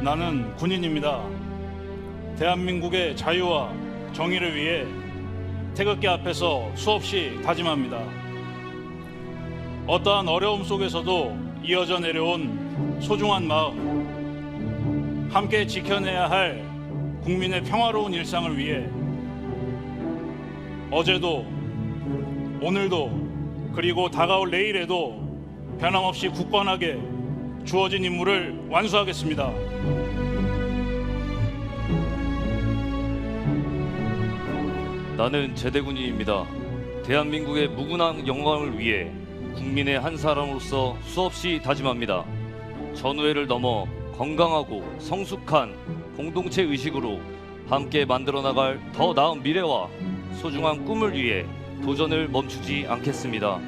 나는 군인입니다. 대한민국의 자유와 정의를 위해 태극기 앞에서 수없이 다짐합니다. 어떠한 어려움 속에서도 이어져 내려온 소중한 마음, 함께 지켜내야 할 국민의 평화로운 일상을 위해 어제도 오늘도 그리고 다가올 내일에도 변함없이 굳건하게 주어진 임무를 완수하겠습니다. 나는 제대군인입니다. 대한민국의 무궁한 영광을 위해 국민의 한 사람으로서 수없이 다짐합니다. 전우회를 넘어 건강하고 성숙한 공동체 의식으로 함께 만들어 나갈 더 나은 미래와 소중한 꿈을 위해 도전을 멈추지 않겠습니다.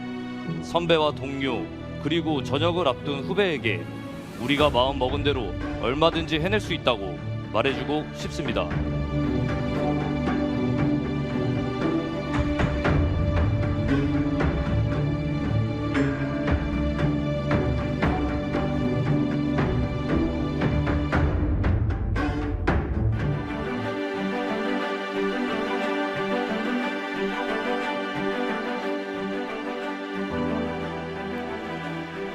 선배와 동료 그리고 전역을 앞둔 후배에게 우리가 마음 먹은 대로 얼마든지 해낼 수 있다고 말해주고 싶습니다.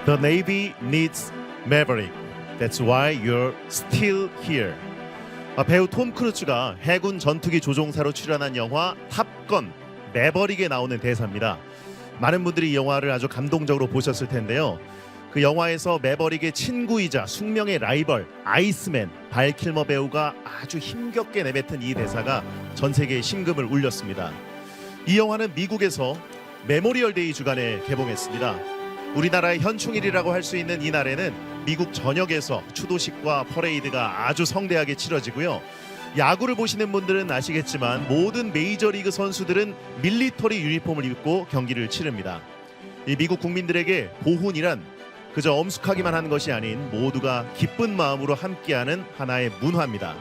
The Navy needs Maverick. That's why you're still here. 배우 톰 크루즈가 해군 전투기 조종사로 출연한 영화 탑건 매버릭에 나오는 대사입니다. 많은 분들이 이 영화를 아주 감동적으로 보셨을 텐데요. 그 영화에서 매버릭의 친구이자 숙명의 라이벌 아이스맨 발 킬머 배우가 아주 힘겹게 내뱉은 이 대사가 전 세계에 심금을 울렸습니다. 이 영화는 미국에서 메모리얼 데이 주간에 개봉했습니다. 우리나라의 현충일이라고 할 수 있는 이 날에는 미국 전역에서 추도식과 퍼레이드가 아주 성대하게 치러지고요. 야구를 보시는 분들은 아시겠지만 모든 메이저리그 선수들은 밀리터리 유니폼을 입고 경기를 치릅니다. 이 미국 국민들에게 보훈이란 그저 엄숙하기만 한 것이 아닌 모두가 기쁜 마음으로 함께하는 하나의 문화입니다.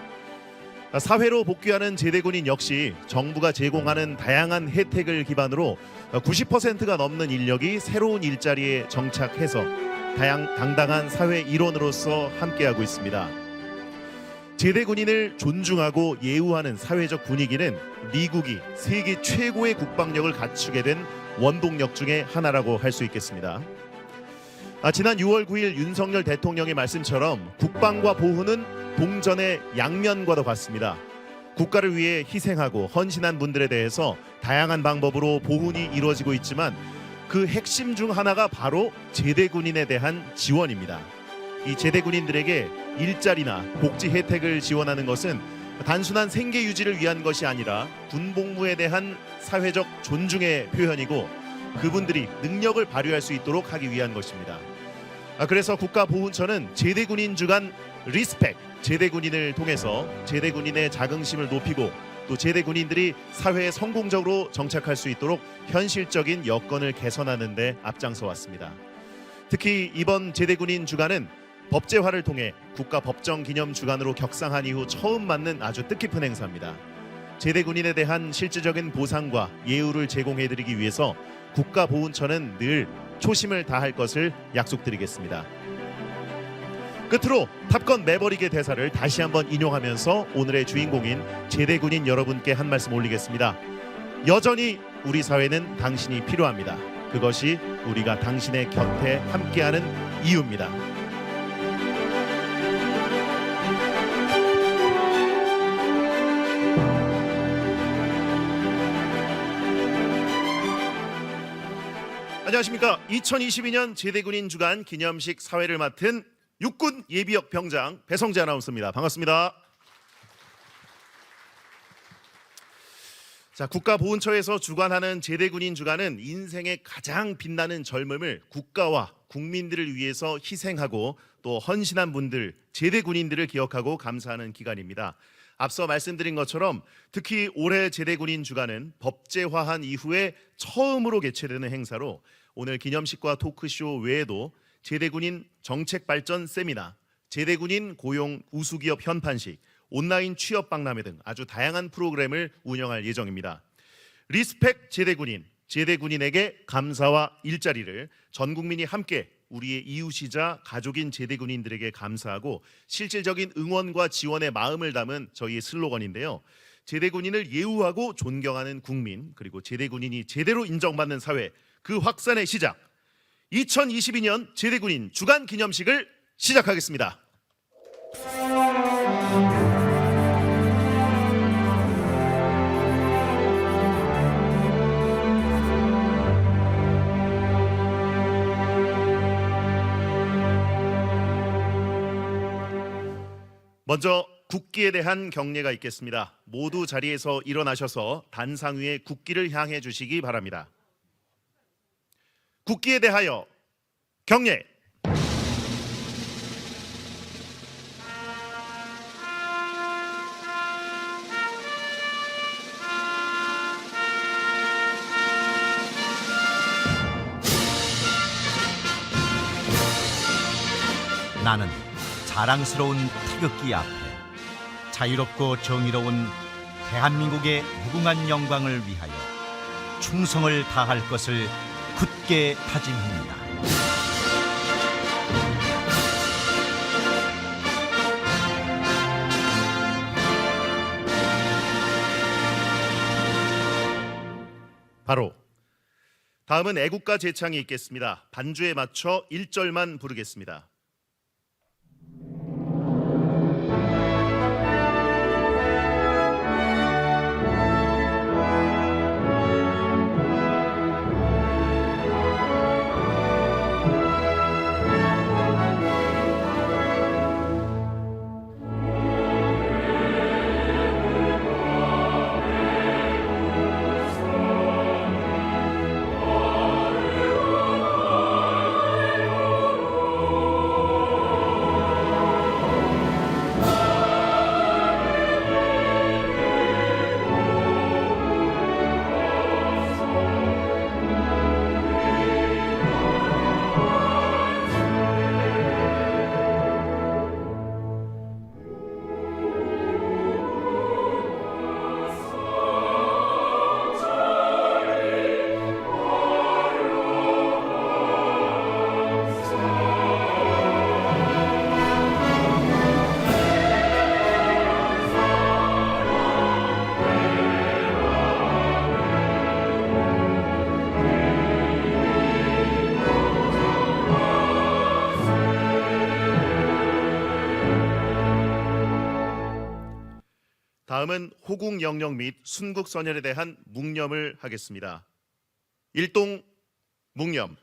사회로 복귀하는 제대군인 역시 정부가 제공하는 다양한 혜택을 기반으로 90%가 넘는 인력이 새로운 일자리에 정착해서 당당한 사회 일원으로서 함께하고 있습니다. 제대군인을 존중하고 예우하는 사회적 분위기는 미국이 세계 최고의 국방력을 갖추게 된 원동력 중에 하나라고 할 수 있겠습니다. 지난 6월 9일 윤석열 대통령의 말씀처럼 국방과 보훈은 동전의 양면과도 같습니다. 국가를 위해 희생하고 헌신한 분들에 대해서 다양한 방법으로 보훈이 이루어지고 있지만 그 핵심 중 하나가 바로 제대군인에 대한 지원입니다. 이 제대군인들에게 일자리나 복지 혜택을 지원하는 것은 단순한 생계 유지를 위한 것이 아니라 군복무에 대한 사회적 존중의 표현이고 그분들이 능력을 발휘할 수 있도록 하기 위한 것입니다. 그래서 국가보훈처는 제대군인 주간 리스펙 제대군인을 통해서 제대군인의 자긍심을 높이고 또 제대군인들이 사회에 성공적으로 정착할 수 있도록 현실적인 여건을 개선하는 데 앞장서 왔습니다. 특히 이번 제대군인 주간은 법제화를 통해 국가법정기념주간으로 격상한 이후 처음 맞는 아주 뜻깊은 행사입니다. 제대군인에 대한 실질적인 보상과 예우를 제공해드리기 위해서 국가보훈처는 늘 초심을 다할 것을 약속드리겠습니다. 끝으로 탑건 매버릭의 대사를 다시 한번 인용하면서 오늘의 주인공인 제대군인 여러분께 한 말씀 올리겠습니다. 여전히 우리 사회는 당신이 필요합니다. 그것이 우리가 당신의 곁에 함께하는 이유입니다. 안녕하십니까. 2022년 제대군인 주간 기념식 사회를 맡은 육군 예비역 병장 배성재 아나운서입니다. 반갑습니다. 자, 국가보훈처에서 주관하는 제대군인 주간은 인생의 가장 빛나는 젊음을 국가와 국민들을 위해서 희생하고 또 헌신한 분들, 제대군인들을 기억하고 감사하는 기간입니다. 앞서 말씀드린 것처럼 특히 올해 제대군인 주간은 법제화한 이후에 처음으로 개최되는 행사로 오늘 기념식과 토크쇼 외에도 제대군인 정책발전 세미나, 제대군인 고용 우수기업 현판식, 온라인 취업 박람회 등 아주 다양한 프로그램을 운영할 예정입니다. 리스펙 제대군인, 제대군인에게 감사와 일자리를 전 국민이 함께 우리의 이웃이자 가족인 제대군인들에게 감사하고 실질적인 응원과 지원의 마음을 담은 저희의 슬로건인데요. 제대군인을 예우하고 존경하는 국민, 그리고 제대군인이 제대로 인정받는 사회, 그 확산의 시작, 2022년 제대군인 주간 기념식을 시작하겠습니다. 먼저 국기에 대한 경례가 있겠습니다. 모두 자리에서 일어나셔서 단상 위에 국기를 향해 주시기 바랍니다. 국기에 대하여 경례. 나는 자랑스러운 태극기 앞에 자유롭고 정의로운 대한민국의 무궁한 영광을 위하여 충성을 다할 것을 굳게 다짐합니다. 바로 다음은 애국가 제창이 있겠습니다. 반주에 맞춰 1절만 부르겠습니다. 다음은 호국 영령 및 순국 선열에 대한 묵념을 하겠습니다. 일동 묵념.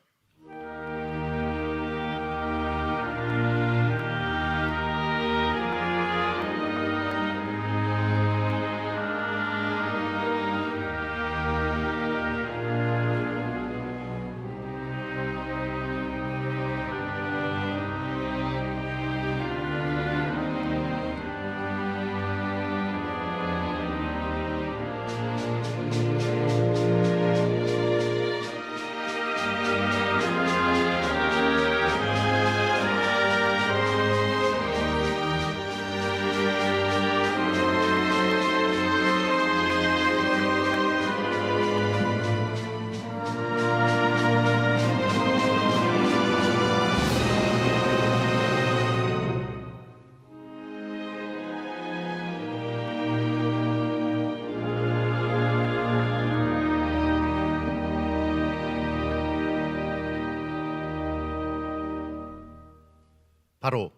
바로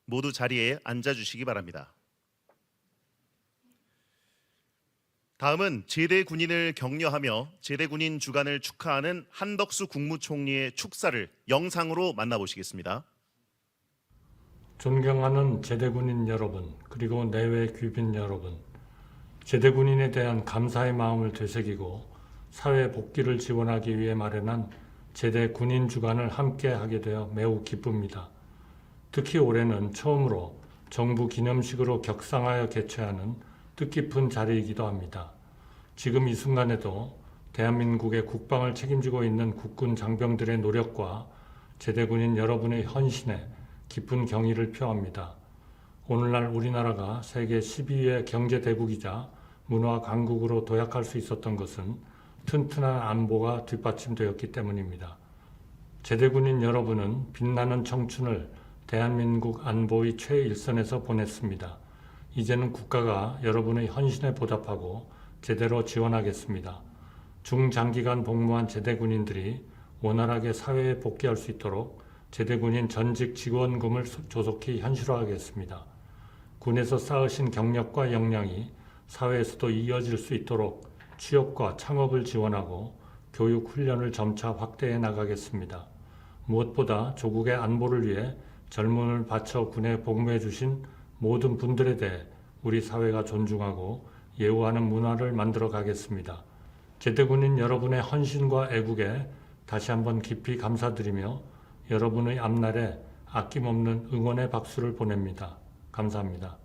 모두 자리에 앉아주시기 바랍니다. 다음은 제대군인을 격려하며 제대군인 주간을 축하하는 한덕수 국무총리의 축사를 영상으로 만나보시겠습니다. 존경하는 제대군인 여러분, 그리고 내외 귀빈 여러분, 제대군인에 대한 감사의 마음을 되새기고 사회 복귀를 지원하기 위해 마련한 제대군인 주간을 함께 하게 되어 매우 기쁩니다. 특히 올해는 처음으로 정부 기념식으로 격상하여 개최하는 뜻깊은 자리이기도 합니다. 지금 이 순간에도 대한민국의 국방을 책임지고 있는 국군 장병들의 노력과 제대군인 여러분의 헌신에 깊은 경의를 표합니다. 오늘날 우리나라가 세계 12위의 경제대국이자 문화 강국으로 도약할 수 있었던 것은 튼튼한 안보가 뒷받침되었기 때문입니다. 제대군인 여러분은 빛나는 청춘을 대한민국 안보의 최일선에서 보냈습니다. 이제는 국가가 여러분의 헌신에 보답하고 제대로 지원하겠습니다. 중장기간 복무한 제대군인들이 원활하게 사회에 복귀할 수 있도록 제대군인 전직 지원금을 조속히 현실화하겠습니다. 군에서 쌓으신 경력과 역량이 사회에서도 이어질 수 있도록 취업과 창업을 지원하고 교육 훈련을 점차 확대해 나가겠습니다. 무엇보다 조국의 안보를 위해 젊음을 바쳐 군에 복무해 주신 모든 분들에 대해 우리 사회가 존중하고 예우하는 문화를 만들어 가겠습니다. 제대군인 여러분의 헌신과 애국에 다시 한번 깊이 감사드리며 여러분의 앞날에 아낌없는 응원의 박수를 보냅니다. 감사합니다.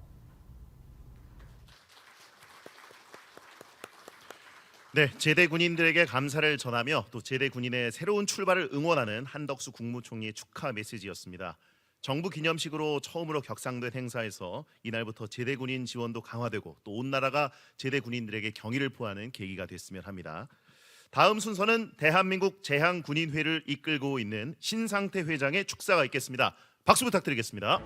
네, 제대 군인들에게 감사를 전하며 또 제대 군인의 새로운 출발을 응원하는 한덕수 국무총리의 축하 메시지였습니다. 정부 기념식으로 처음으로 격상된 행사에서 이날부터 제대 군인 지원도 강화되고 또 온 나라가 제대 군인들에게 경의를 표하는 계기가 됐으면 합니다. 다음 순서는 대한민국 제향군인회를 이끌고 있는 신상태 회장의 축사가 있겠습니다. 박수 부탁드리겠습니다.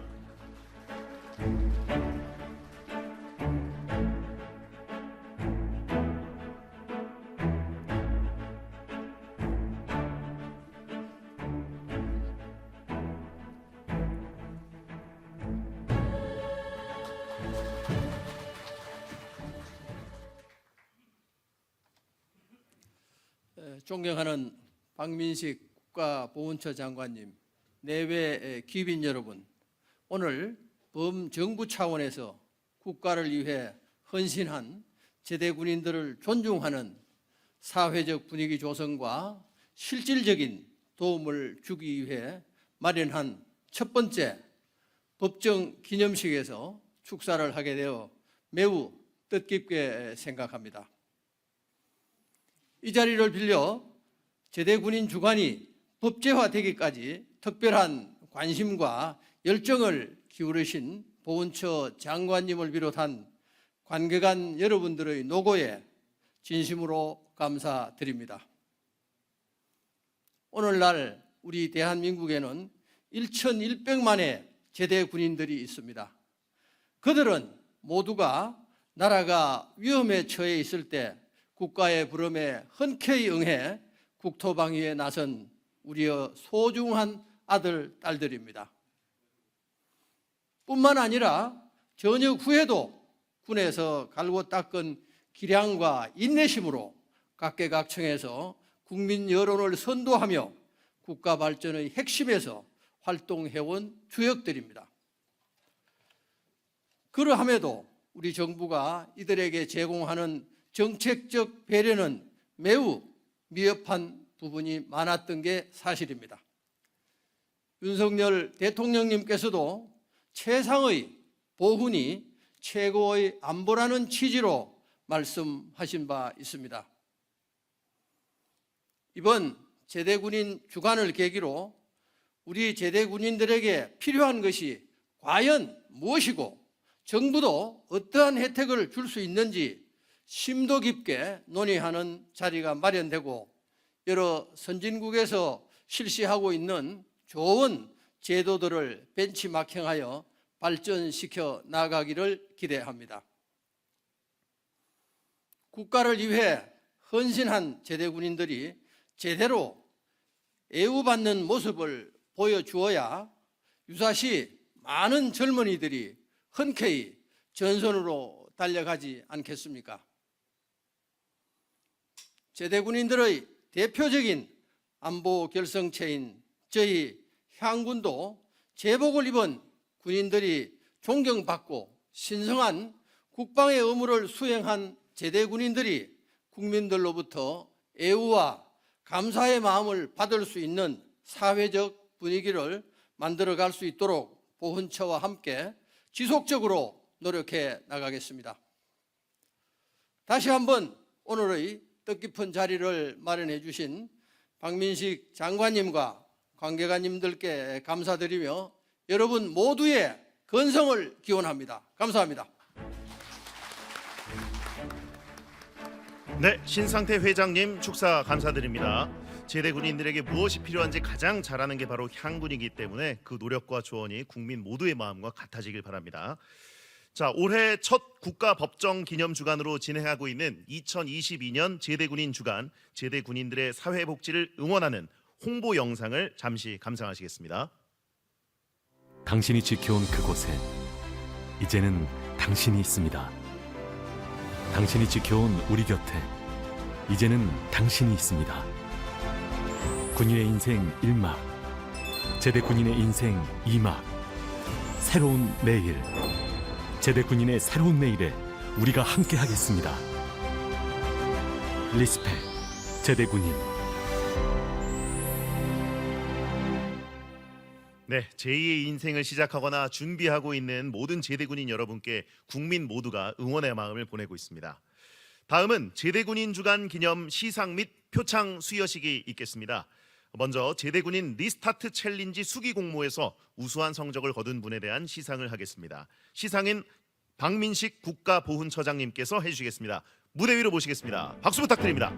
존경하는 박민식 국가보훈처 장관님, 내외 귀빈 여러분, 오늘 범정부 차원에서 국가를 위해 헌신한 제대군인들을 존중하는 사회적 분위기 조성과 실질적인 도움을 주기 위해 마련한 첫 번째 법정 기념식에서 축사를 하게 되어 매우 뜻깊게 생각합니다. 이 자리를 빌려 제대군인 주관이 법제화되기까지 특별한 관심과 열정을 기울이신 보훈처 장관님을 비롯한 관계관 여러분들의 노고에 진심으로 감사드립니다. 오늘날 우리 대한민국에는 1,100만의 제대군인들이 있습니다. 그들은 모두가 나라가 위험에 처해 있을 때 국가의 부름에 흔쾌히 응해 국토방위에 나선 우리의 소중한 아들, 딸들입니다. 뿐만 아니라 전역 후에도 군에서 갈고 닦은 기량과 인내심으로 각계각층에서 국민 여론을 선도하며 국가 발전의 핵심에서 활동해온 주역들입니다. 그러함에도 우리 정부가 이들에게 제공하는 정책적 배려는 매우 미흡한 부분이 많았던 게 사실입니다. 윤석열 대통령님께서도 최상의 보훈이 최고의 안보라는 취지로 말씀하신 바 있습니다. 이번 제대군인 주간을 계기로 우리 제대군인들에게 필요한 것이 과연 무엇이고 정부도 어떠한 혜택을 줄 수 있는지 심도 깊게 논의하는 자리가 마련되고 여러 선진국에서 실시하고 있는 좋은 제도들을 벤치마킹하여 발전시켜 나가기를 기대합니다. 국가를 위해 헌신한 제대군인들이 제대로 애우받는 모습을 보여주어야 유사시 많은 젊은이들이 흔쾌히 전선으로 달려가지 않겠습니까? 제대군인들의 대표적인 안보 결성체인 저희 향군도 제복을 입은 군인들이 존경받고 신성한 국방의 의무를 수행한 제대군인들이 국민들로부터 애우와 감사의 마음을 받을 수 있는 사회적 분위기를 만들어갈 수 있도록 보훈처와 함께 지속적으로 노력해 나가겠습니다. 다시 한번 오늘의 뜻깊은 자리를 마련해 주신 박민식 장관님과 관계관님들께 감사드리며 여러분 모두의 건성을 기원합니다. 감사합니다. 네, 신상태 회장님 축사 감사드립니다. 제대 군인들에게 무엇이 필요한지 가장 잘 아는 게 바로 향군이기 때문에 그 노력과 조언이 국민 모두의 마음과 같아지길 바랍니다. 자, 올해 첫 국가 법정 기념 주간으로 진행하고 있는 2022년 제대 군인 주간, 제대 군인들의 사회 복지를 응원하는 홍보 영상을 잠시 감상하시겠습니다. 당신이 지켜온 그곳에 이제는 당신이 있습니다. 당신이 지켜온 우리 곁에 이제는 당신이 있습니다. 군인의 인생 1막, 제대 군인의 인생 2막, 새로운 내일, 제대 군인의 새로운 내일에 우리가 함께 하겠습니다. 리스펙, 제대 군인. 네, 제2의 인생을 시작하거나 준비하고 있는 모든 제대군인 여러분께 국민 모두가 응원의 마음을 보내고 있습니다. 다음은 제대군인 주간 기념 시상 및 표창 수여식이 있겠습니다. 먼저 제대군인 리스타트 챌린지 수기 공모에서 우수한 성적을 거둔 분에 대한 시상을 하겠습니다. 시상인 박민식 국가보훈처장님께서 해주시겠습니다. 무대 위로 모시겠습니다. 박수 부탁드립니다.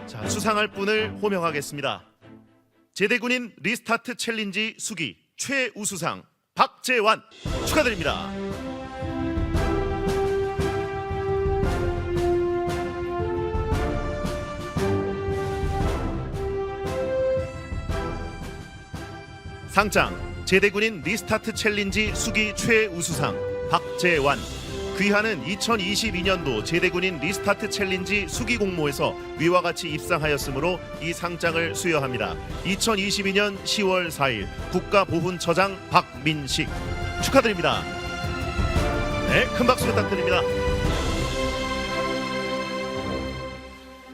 자, 수상할 분을 호명하겠습니다. 제대군인 리스타트 챌린지 수기 최우수상 박재완 축하드립니다. 상장 제대군인 리스타트 챌린지 수기 최우수상 박재완. 귀하는 2022년도 제대군인 리스타트 챌린지 수기 공모에서 위와 같이 입상하였으므로 이 상장을 수여합니다. 2022년 10월 4일 국가보훈처장 박민식 축하드립니다. 네, 큰 박수 부탁드립니다.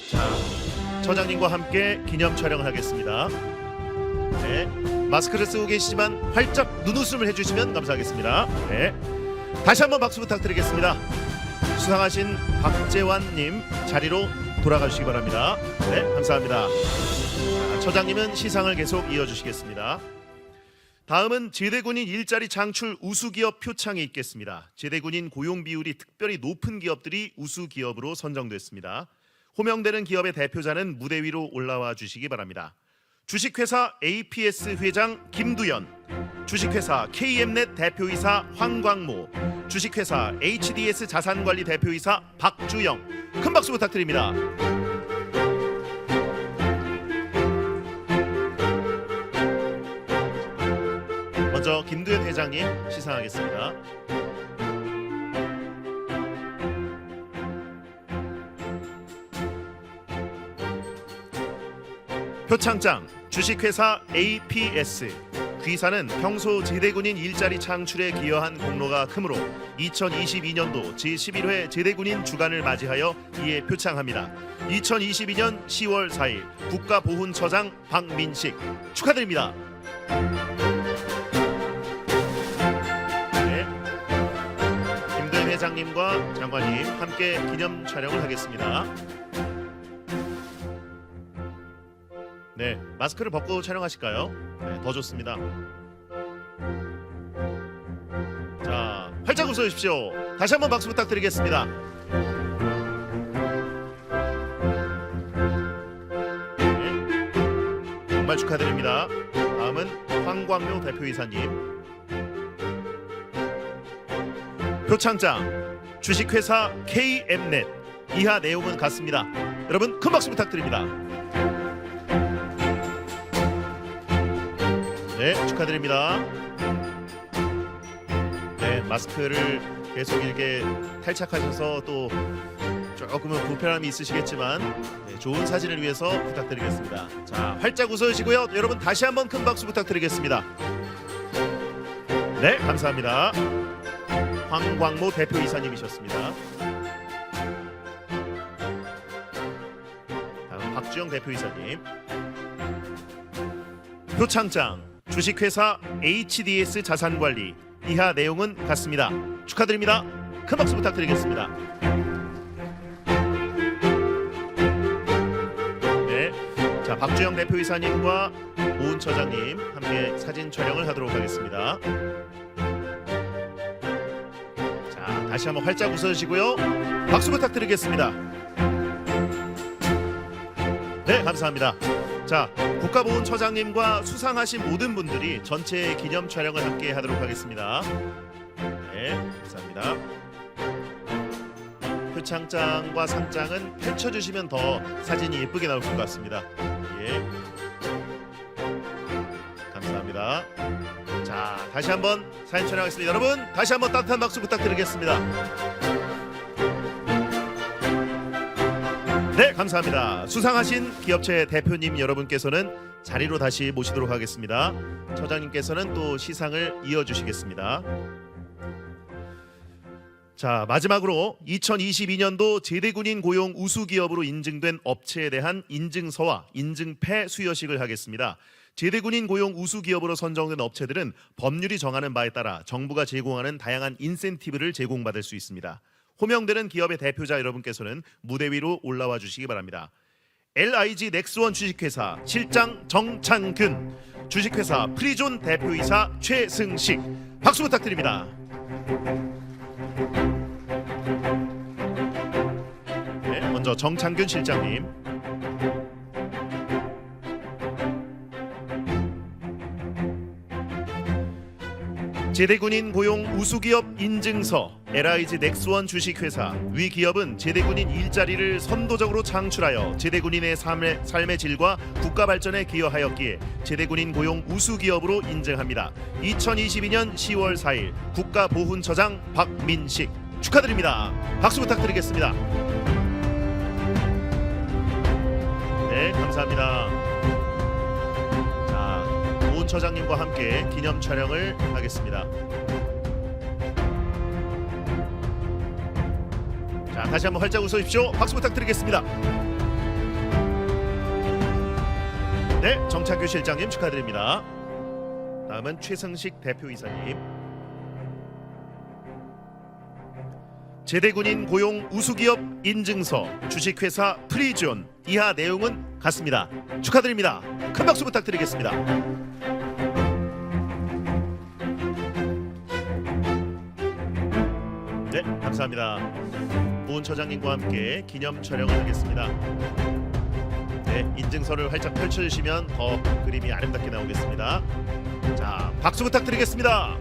자, 처장님과 함께 기념 촬영을 하겠습니다. 네, 마스크를 쓰고 계시지만 활짝 눈웃음을 해주시면 감사하겠습니다. 네. 다시 한번 박수 부탁드리겠습니다. 수상하신 박재완님 자리로 돌아가 주시기 바랍니다. 네, 감사합니다. 자, 처장님은 시상을 계속 이어주시겠습니다. 다음은 제대군인 일자리 창출 우수기업 표창이 있겠습니다. 제대군인 고용 비율이 특별히 높은 기업들이 우수기업으로 선정됐습니다. 호명되는 기업의 대표자는 무대 위로 올라와 주시기 바랍니다. 주식회사 APS 회장 김두연, 주식회사 KM넷 대표이사 황광모, 주식회사 HDS 자산관리 대표이사 박주영. 큰 박수 부탁드립니다. 먼저 김두연 회장님 시상하겠습니다. 표창장 주식회사 APS. 귀사는 평소 제대군인 일자리 창출에 기여한 공로가 크므로 2022년도 제11회 제대군인 주간을 맞이하여 이에 표창합니다. 2022년 10월 4일 국가보훈처장 박민식 축하드립니다. 네, 김도현 회장님과 장관님 함께 기념 촬영을 하겠습니다. 네, 마스크를 벗고 촬영하실까요? 네, 더 좋습니다. 자, 활짝 웃어주십시오. 다시 한번 박수 부탁드리겠습니다. 네, 정말 축하드립니다. 다음은 황광묘 대표이사님. 표창장 주식회사 KM넷. 이하 내용은 같습니다. 여러분 큰 박수 부탁드립니다. 네, 축하드립니다. 네, 마스크를 계속 이렇게 탈착하셔서 또 조금은 불편함이 있으시겠지만 네, 좋은 사진을 위해서 부탁드리겠습니다. 자, 활짝 웃어주시고요. 여러분 다시 한번 큰 박수 부탁드리겠습니다. 네, 감사합니다. 황광모 대표이사님이셨습니다. 다음 박주영 대표이사님. 표창장 주식회사 HDS 자산관리. 이하 내용은 같습니다. 축하드립니다. 큰 박수 부탁드리겠습니다. 네, 자, 박주영 대표이사님과 보훈처장님 함께 사진 촬영을 하도록 하겠습니다. 자, 다시 한번 활짝 웃어주시고요. 박수 부탁드리겠습니다. 네, 감사합니다. 자, 국가보훈처장님과 수상하신 모든 분들이 전체 기념 촬영을 함께 하도록 하겠습니다. 네, 감사합니다. 표창장과 상장은 펼쳐주시면 더 사진이 예쁘게 나올 것 같습니다. 예, 감사합니다. 자, 다시 한번 사진 촬영하겠습니다. 여러분, 다시 한번 따뜻한 박수 부탁드리겠습니다. 네, 감사합니다. 수상하신 기업체 대표님 여러분께서는 자리로 다시 모시도록 하겠습니다. 처장님께서는 또 시상을 이어주시겠습니다. 자, 마지막으로 2022년도 제대군인 고용 우수기업으로 인증된 업체에 대한 인증서와 인증패 수여식을 하겠습니다. 제대군인 고용 우수기업으로 선정된 업체들은 법률이 정하는 바에 따라 정부가 제공하는 다양한 인센티브를 제공받을 수 있습니다. 호명되는 기업의 대표자 여러분께서는 무대 위로 올라와 주시기 바랍니다. LIG 넥스원 주식회사 실장 정창균, 주식회사 프리존 대표이사 최승식, 박수 부탁드립니다. 네, 먼저 정창균 실장님. 제대군인 고용 우수기업 인증서, LIG 넥스원 주식회사. 위 기업은 제대군인 일자리를 선도적으로 창출하여 제대군인의 삶의 질과 국가 발전에 기여하였기에 제대군인 고용 우수기업으로 인증합니다. 2022년 10월 4일 국가보훈처장 박민식 축하드립니다. 박수 부탁드리겠습니다. 네, 감사합니다. 보훈처장님과 함께 기념 촬영을 하겠습니다. 자, 다시 한번 활짝 웃어주십시오. 박수 부탁드리겠습니다. 네, 정창규 실장님 축하드립니다. 다음은 최승식 대표이사님. 제대군인 고용 우수기업 인증서, 주식회사 프리존. 이하 내용은 같습니다. 축하드립니다. 큰 박수 부탁드리겠습니다. 네, 감사합니다. 보훈처장님과 함께 기념 촬영을 하겠습니다. 네, 인증서를 활짝 펼쳐주시면 더 그림이 아름답게 나오겠습니다. 자, 박수 부탁드리겠습니다.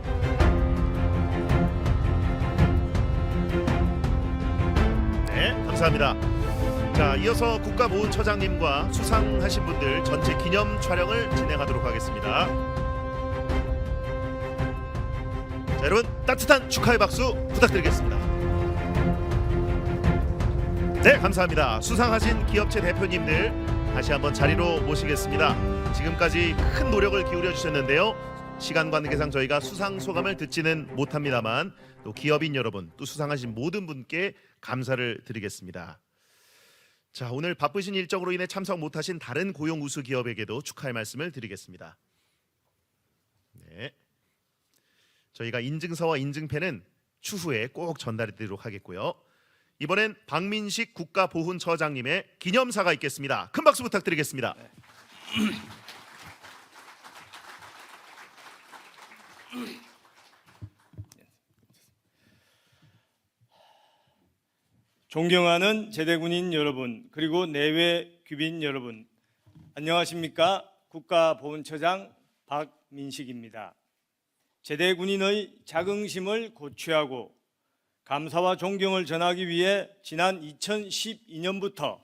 네, 감사합니다. 자, 이어서 국가보훈처장님과 수상하신 분들 전체 기념 촬영을 진행하도록 하겠습니다. 자, 여러분 따뜻한 축하의 박수 부탁드리겠습니다. 네, 감사합니다. 수상하신 기업체 대표님들 다시 한번 자리로 모시겠습니다. 지금까지 큰 노력을 기울여 주셨는데요. 시간 관계상 저희가 수상 소감을 듣지는 못합니다만 또 기업인 여러분, 또 수상하신 모든 분께 감사를 드리겠습니다. 자, 오늘 바쁘신 일정으로 인해 참석 못하신 다른 고용 우수 기업에게도 축하의 말씀을 드리겠습니다. 네, 저희가 인증서와 인증패는 추후에 꼭 전달해 드리도록 하겠고요. 이번엔 박민식 국가보훈처장님의 기념사가 있겠습니다. 큰 박수 부탁드리겠습니다. 네. 존경하는 제대군인 여러분, 그리고 내외 귀빈 여러분, 안녕하십니까? 국가보훈처장 박민식입니다. 제대군인의 자긍심을 고취하고 감사와 존경을 전하기 위해 지난 2012년부터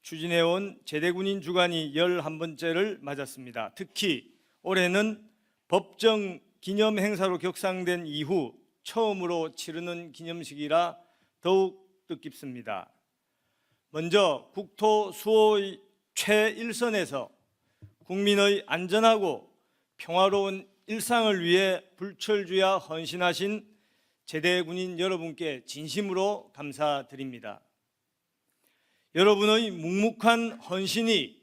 추진해온 제대군인 주간이 11번째를 맞았습니다. 특히 올해는 법정 기념 행사로 격상된 이후 처음으로 치르는 기념식이라 더욱 뜻깊습니다. 먼저 국토 수호의 최일선에서 국민의 안전하고 평화로운 일상을 위해 불철주야 헌신하신 제대군인 여러분께 진심으로 감사드립니다. 여러분의 묵묵한 헌신이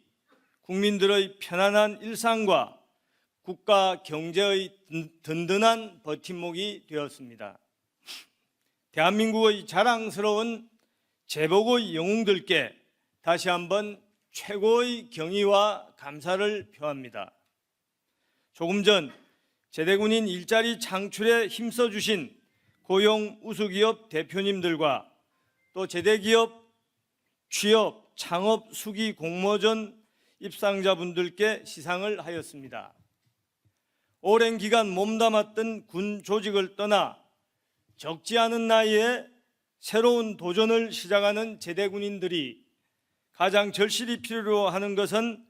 국민들의 편안한 일상과 국가 경제의 든든한 버팀목이 되었습니다. 대한민국의 자랑스러운 제복의 영웅들께 다시 한번 최고의 경의와 감사를 표합니다. 조금 전 제대군인 일자리 창출에 힘써주신 고용 우수기업 대표님들과 또 제대기업 취업, 창업, 수기 공모전 입상자분들께 시상을 하였습니다. 오랜 기간 몸담았던 군 조직을 떠나 적지 않은 나이에 새로운 도전을 시작하는 제대군인들이 가장 절실히 필요로 하는 것은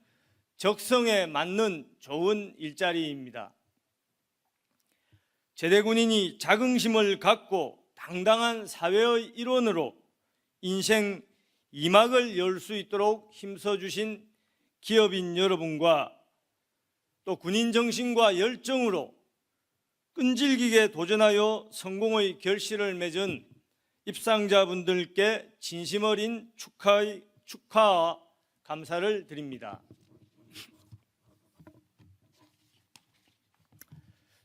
적성에 맞는 좋은 일자리입니다. 제대군인이 자긍심을 갖고 당당한 사회의 일원으로 인생 2막을 열 수 있도록 힘써주신 기업인 여러분과 또 군인 정신과 열정으로 끈질기게 도전하여 성공의 결실을 맺은 입상자분들께 진심 어린 축하와 감사를 드립니다.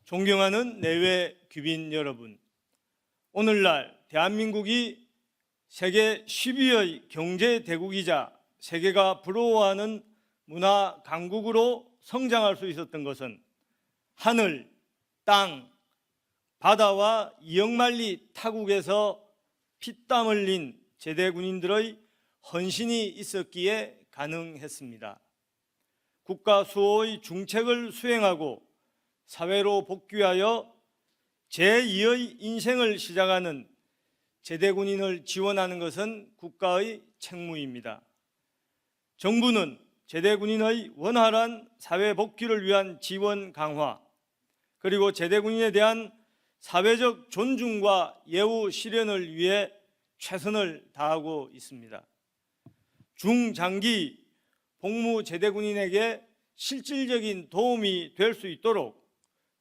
존경하는 내외 귀빈 여러분, 오늘날 대한민국이 세계 10위의 경제 대국이자 세계가 부러워하는 문화 강국으로 성장할 수 있었던 것은 하늘, 땅, 바다와 이역만리 타국에서 피땀 흘린 제대군인들의 헌신이 있었기에 가능했습니다. 국가 수호의 중책을 수행하고 사회로 복귀하여 제2의 인생을 시작하는 제대군인을 지원하는 것은 국가의 책무입니다. 정부는 제대군인의 원활한 사회 복귀를 위한 지원 강화, 그리고 제대군인에 대한 사회적 존중과 예우 실현을 위해 최선을 다하고 있습니다. 중장기 복무 제대군인에게 실질적인 도움이 될 수 있도록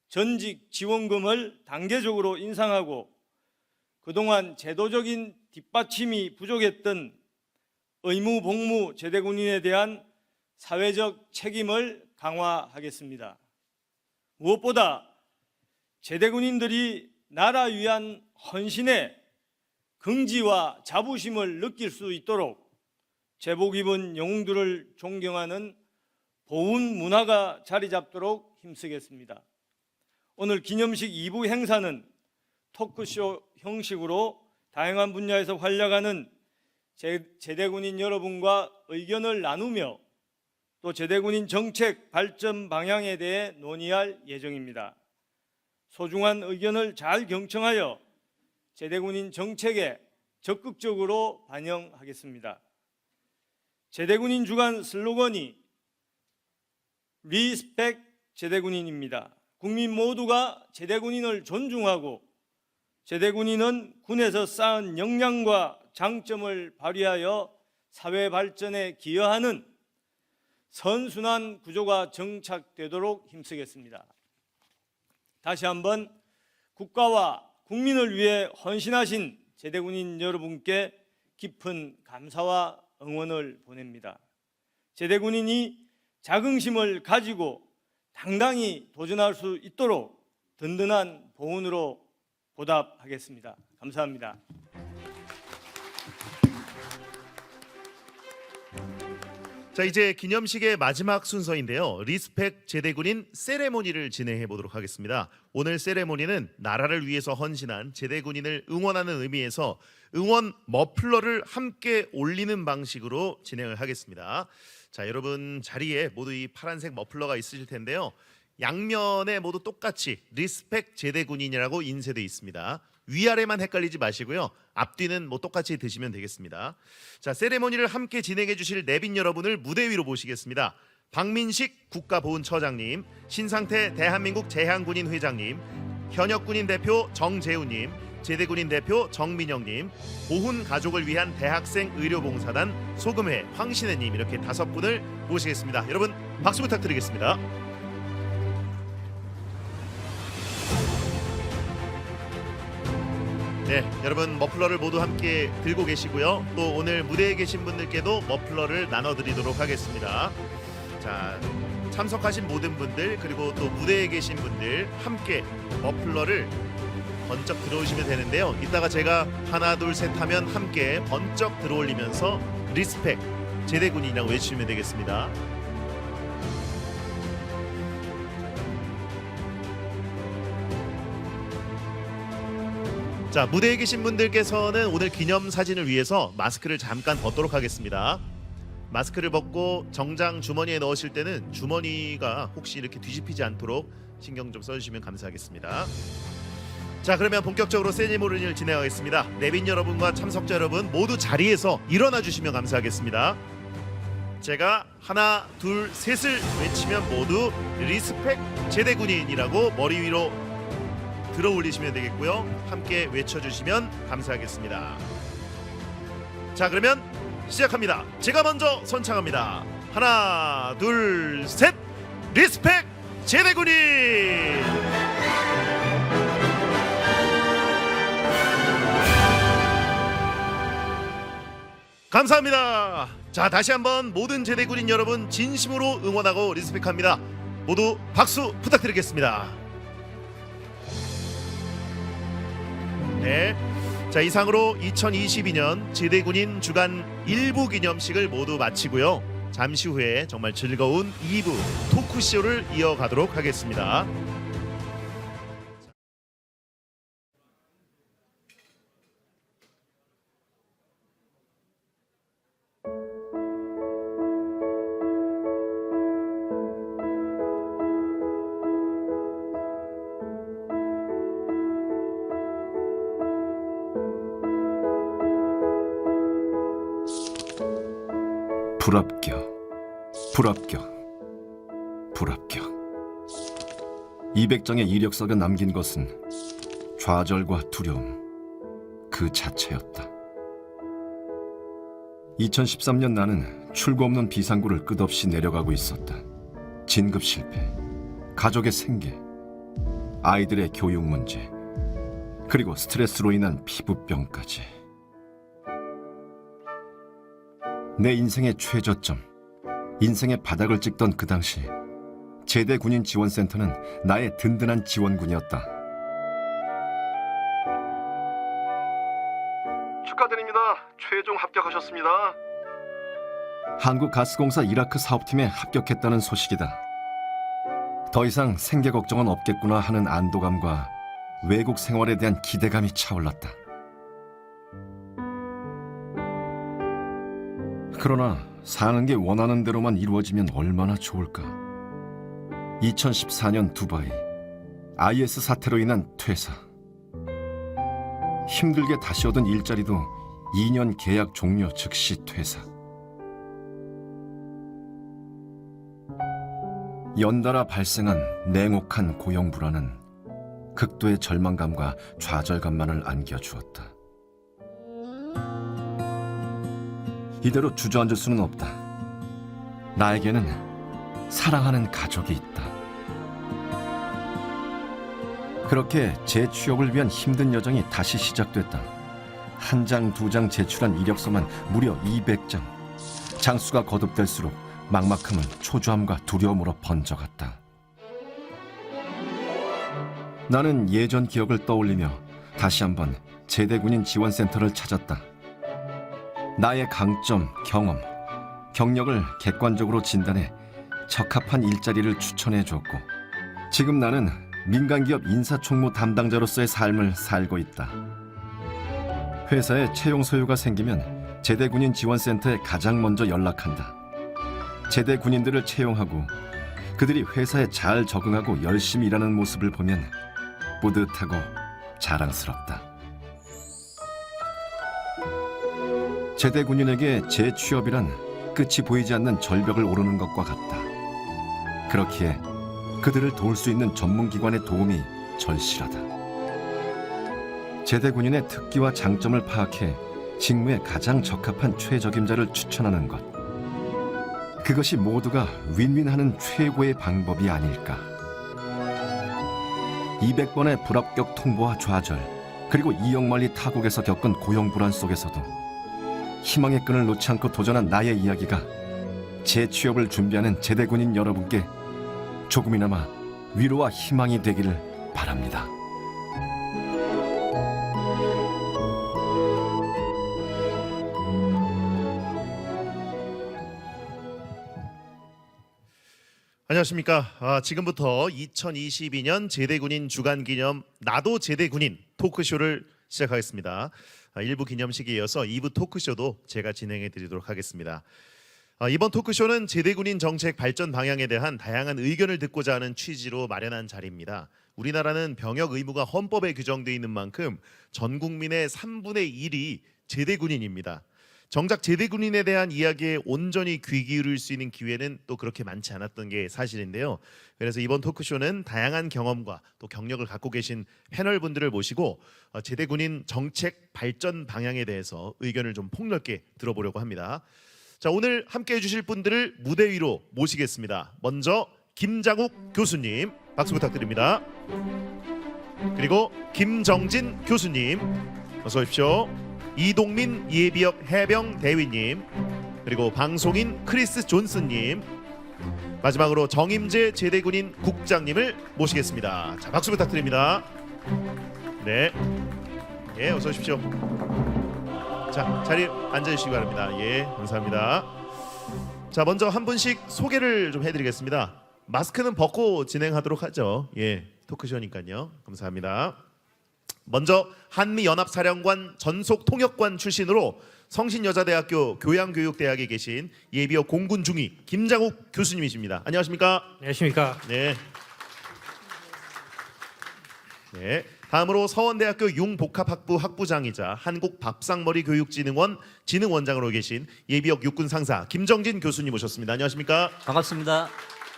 전직 지원금을 단계적으로 인상하고 그동안 제도적인 뒷받침이 부족했던 의무 복무 제대군인에 대한 사회적 책임을 강화하겠습니다. 무엇보다 제대군인들이 나라 위한 헌신의 긍지와 자부심을 느낄 수 있도록 제복 입은 영웅들을 존경하는 보훈 문화가 자리 잡도록 힘쓰겠습니다. 오늘 기념식 2부 행사는 토크쇼 형식으로 다양한 분야에서 활약하는 제대군인 여러분과 의견을 나누며 또 제대군인 정책 발전 방향에 대해 논의할 예정입니다. 소중한 의견을 잘 경청하여 제대군인 정책에 적극적으로 반영하겠습니다. 제대군인 주간 슬로건이 리스펙 제대군인입니다. 국민 모두가 제대군인을 존중하고 제대군인은 군에서 쌓은 역량과 장점을 발휘하여 사회 발전에 기여하는 선순환 구조가 정착되도록 힘쓰겠습니다. 다시 한번 국가와 국민을 위해 헌신하신 제대군인 여러분께 깊은 감사와 응원을 보냅니다. 제대군인이 자긍심을 가지고 당당히 도전할 수 있도록 든든한 보훈으로 보답하겠습니다. 감사합니다. 자, 이제 기념식의 마지막 순서인데요. 리스펙 제대군인 세레모니를 진행해 보도록 하겠습니다. 오늘 세레모니는 나라를 위해서 헌신한 제대군인을 응원하는 의미에서 응원 머플러를 함께 올리는 방식으로 진행을 하겠습니다. 자, 여러분 자리에 모두 이 파란색 머플러가 있으실 텐데요. 양면에 모두 똑같이 리스펙 제대군인이라고 인쇄되어 있습니다. 위아래만 헷갈리지 마시고요. 앞뒤는 뭐 똑같이 드시면 되겠습니다. 자, 세레모니를 함께 진행해 주실 내빈 여러분을 무대 위로 모시겠습니다. 박민식 국가보훈처장님, 신상태 대한민국 제향군인 회장님, 현역군인 대표 정재우님, 제대군인 대표 정민영님, 보훈 가족을 위한 대학생 의료봉사단 소금회 황신혜님, 이렇게 5분을 모시겠습니다. 여러분 박수 부탁드리겠습니다. 네, 여러분 머플러를 모두 함께 들고 계시고요. 또 오늘 무대에 계신 분들께도 머플러를 나눠드리도록 하겠습니다. 자, 참석하신 모든 분들 그리고 또 무대에 계신 분들 함께 머플러를 번쩍 들어오시면 되는데요. 이따가 제가 하나 둘 셋 하면 함께 번쩍 들어올리면서 리스펙 제대군인이라고 외치시면 되겠습니다. 자, 무대에 계신 분들께서는 오늘 기념 사진을 위해서 마스크를 잠깐 벗도록 하겠습니다. 마스크를 벗고 정장 주머니에 넣으실 때는 주머니가 혹시 이렇게 뒤집히지 않도록 신경 좀 써주시면 감사하겠습니다. 자, 그러면 본격적으로 세리머니를 진행하겠습니다. 내빈 여러분과 참석자 여러분 모두 자리에서 일어나 주시면 감사하겠습니다. 제가 하나, 둘, 셋을 외치면 모두 리스펙 제대군인이라고 머리 위로 들어 올리시면 되겠고요. 함께 외쳐주시면 감사하겠습니다. 자, 그러면 시작합니다. 제가 먼저 선창합니다. 하나, 둘, 셋! 리스펙 제대군인! 감사합니다. 자, 다시 한번 모든 제대군인 여러분 진심으로 응원하고 리스펙합니다. 모두 박수 부탁드리겠습니다. 네. 자, 이상으로 2022년 제대군인 주간 1부 기념식을 모두 마치고요. 잠시 후에 정말 즐거운 2부 토크쇼를 이어가도록 하겠습니다. 불합격. 200장의 이력서가 남긴 것은 좌절과 두려움 그 자체였다. 2013년 나는 출구 없는 비상구를 끝없이 내려가고 있었다. 진급 실패, 가족의 생계, 아이들의 교육 문제, 그리고 스트레스로 인한 피부병까지. 내 인생의 최저점, 인생의 바닥을 찍던 그 당시 제대군인 지원센터는 나의 든든한 지원군이었다. 축하드립니다. 최종 합격하셨습니다. 한국가스공사 이라크 사업팀에 합격했다는 소식이다. 더 이상 생계 걱정은 없겠구나 하는 안도감과 외국 생활에 대한 기대감이 차올랐다. 그러나 사는 게 원하는 대로만 이루어지면 얼마나 좋을까. 2014년 두바이, IS 사태로 인한 퇴사. 힘들게 다시 얻은 일자리도 2년 계약 종료 즉시 퇴사. 연달아 발생한 냉혹한 고용 불안은 극도의 절망감과 좌절감만을 안겨주었다. 이대로 주저앉을 수는 없다. 나에게는 사랑하는 가족이 있다. 그렇게 재취업을 위한 힘든 여정이 다시 시작됐다. 한 장, 두 장 제출한 이력서만 무려 200장. 장수가 거듭될수록 막막함은 초조함과 두려움으로 번져갔다. 나는 예전 기억을 떠올리며 다시 한번 제대군인 지원센터를 찾았다. 나의 강점, 경험, 경력을 객관적으로 진단해 적합한 일자리를 추천해 줬고, 지금 나는 민간기업 인사총무 담당자로서의 삶을 살고 있다. 회사에 채용 소요가 생기면 제대군인 지원센터에 가장 먼저 연락한다. 제대 군인들을 채용하고 그들이 회사에 잘 적응하고 열심히 일하는 모습을 보면 뿌듯하고 자랑스럽다. 제대 군인에게 재취업이란 끝이 보이지 않는 절벽을 오르는 것과 같다. 그렇기에 그들을 도울 수 있는 전문기관의 도움이 절실하다. 제대 군인의 특기와 장점을 파악해 직무에 가장 적합한 최적임자를 추천하는 것. 그것이 모두가 윈윈하는 최고의 방법이 아닐까. 200번의 불합격 통보와 좌절, 그리고 2억 마리 타국에서 겪은 고용 불안 속에서도 희망의 끈을 놓지 않고 도전한 나의 이야기가 재취업을 준비하는 제대군인 여러분께 조금이나마 위로와 희망이 되기를 바랍니다. 안녕하십니까. 지금부터 2022년 제대군인 주간기념 나도 제대군인 토크쇼를 시작하겠습니다. 1부 기념식에 이어서 2부 토크쇼도 제가 진행해 드리도록 하겠습니다. 이번 토크쇼는 제대군인 정책 발전 방향에 대한 다양한 의견을 듣고자 하는 취지로 마련한 자리입니다. 우리나라는 병역 의무가 헌법에 규정되어 있는 만큼 전 국민의 3분의 1이 제대군인입니다. 정작 제대군인에 대한 이야기에 온전히 귀 기울일 수 있는 기회는 또 그렇게 많지 않았던 게 사실인데요. 그래서 이번 토크쇼는 다양한 경험과 또 경력을 갖고 계신 패널분들을 모시고 제대군인 정책 발전 방향에 대해서 의견을 좀 폭넓게 들어보려고 합니다. 자, 오늘 함께 해주실 분들을 무대 위로 모시겠습니다. 먼저 김장욱 교수님 박수 부탁드립니다. 그리고 김정진 교수님 어서 오십시오. 이동민 예비역 해병 대위님, 그리고 방송인 크리스 존슨님, 마지막으로 정임재 제대군인 국장님을 모시겠습니다. 자, 박수 부탁드립니다. 네, 예, 어서 오십시오. 자, 자리 앉아주시기 바랍니다. 예, 감사합니다. 자, 먼저 한 분씩 소개를 좀 해드리겠습니다. 마스크는 벗고 진행하도록 하죠. 예, 토크쇼니까요. 감사합니다. 먼저 한미연합사령관 전속통역관 출신으로 성신여자대학교 교양교육대학에 계신 예비역 공군 중위 김장욱 교수님이십니다. 안녕하십니까? 안녕하십니까? 네. 네. 다음으로 서원대학교 융복합학부 학부장이자 한국밥상머리교육진흥원 진흥원장으로 계신 예비역 육군상사 김정진 교수님 오셨습니다. 안녕하십니까? 반갑습니다.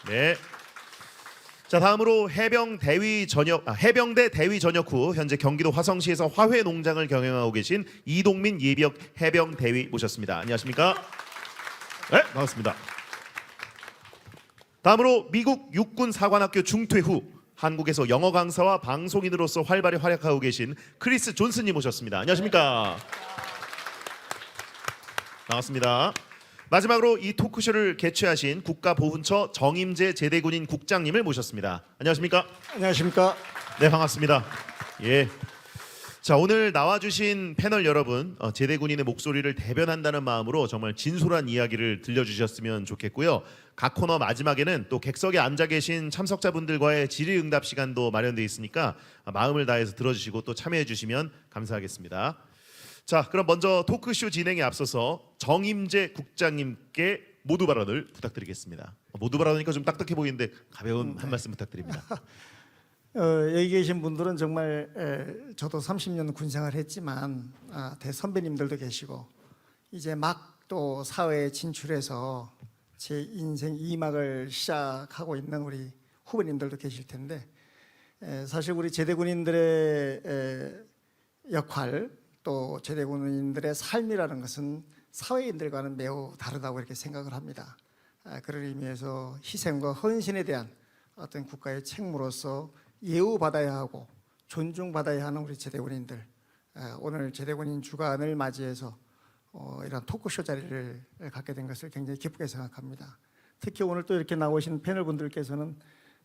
네. 자, 다음으로 해병대 대위 전역 후 현재 경기도 화성시에서 화훼 농장을 경영하고 계신 이동민 예비역 해병 대위 모셨습니다. 안녕하십니까? 네, 반갑습니다. 다음으로 미국 육군 사관학교 중퇴 후 한국에서 영어 강사와 방송인으로서 활발히 활약하고 계신 크리스 존슨님 모셨습니다. 안녕하십니까? 반갑습니다. 마지막으로 이 토크쇼를 개최하신 국가보훈처 정임재 제대군인 국장님을 모셨습니다. 안녕하십니까? 안녕하십니까? 네, 반갑습니다. 예. 자, 오늘 나와주신 패널 여러분, 제대군인의 목소리를 대변한다는 마음으로 정말 진솔한 이야기를 들려주셨으면 좋겠고요. 각 코너 마지막에는 또 객석에 앉아 계신 참석자분들과의 질의응답 시간도 마련되어 있으니까 마음을 다해서 들어주시고 또 참여해 주시면 감사하겠습니다. 자, 그럼 먼저 토크쇼 진행에 앞서서 정임재 국장님께 모두 발언을 부탁드리겠습니다. 모두 발언이니까 좀 딱딱해 보이는데 가벼운 한 말씀 부탁드립니다. 여기 계신 분들은 정말 저도 30년 군생활 했지만 대선배님들도 계시고 이제 막 또 사회에 진출해서 제 인생 2막을 시작하고 있는 우리 후배님들도 계실 텐데 사실 우리 제대군인들의 역할 또 제대군인들의 삶이라는 것은 사회인들과는 매우 다르다고 이렇게 생각을 합니다. 그런 의미에서 희생과 헌신에 대한 어떤 국가의 책무로서 예우받아야 하고 존중받아야 하는 우리 제대군인들, 오늘 제대군인 주간을 맞이해서 이런 토크쇼 자리를 갖게 된 것을 굉장히 기쁘게 생각합니다. 특히 오늘 또 이렇게 나오신 패널분들께서는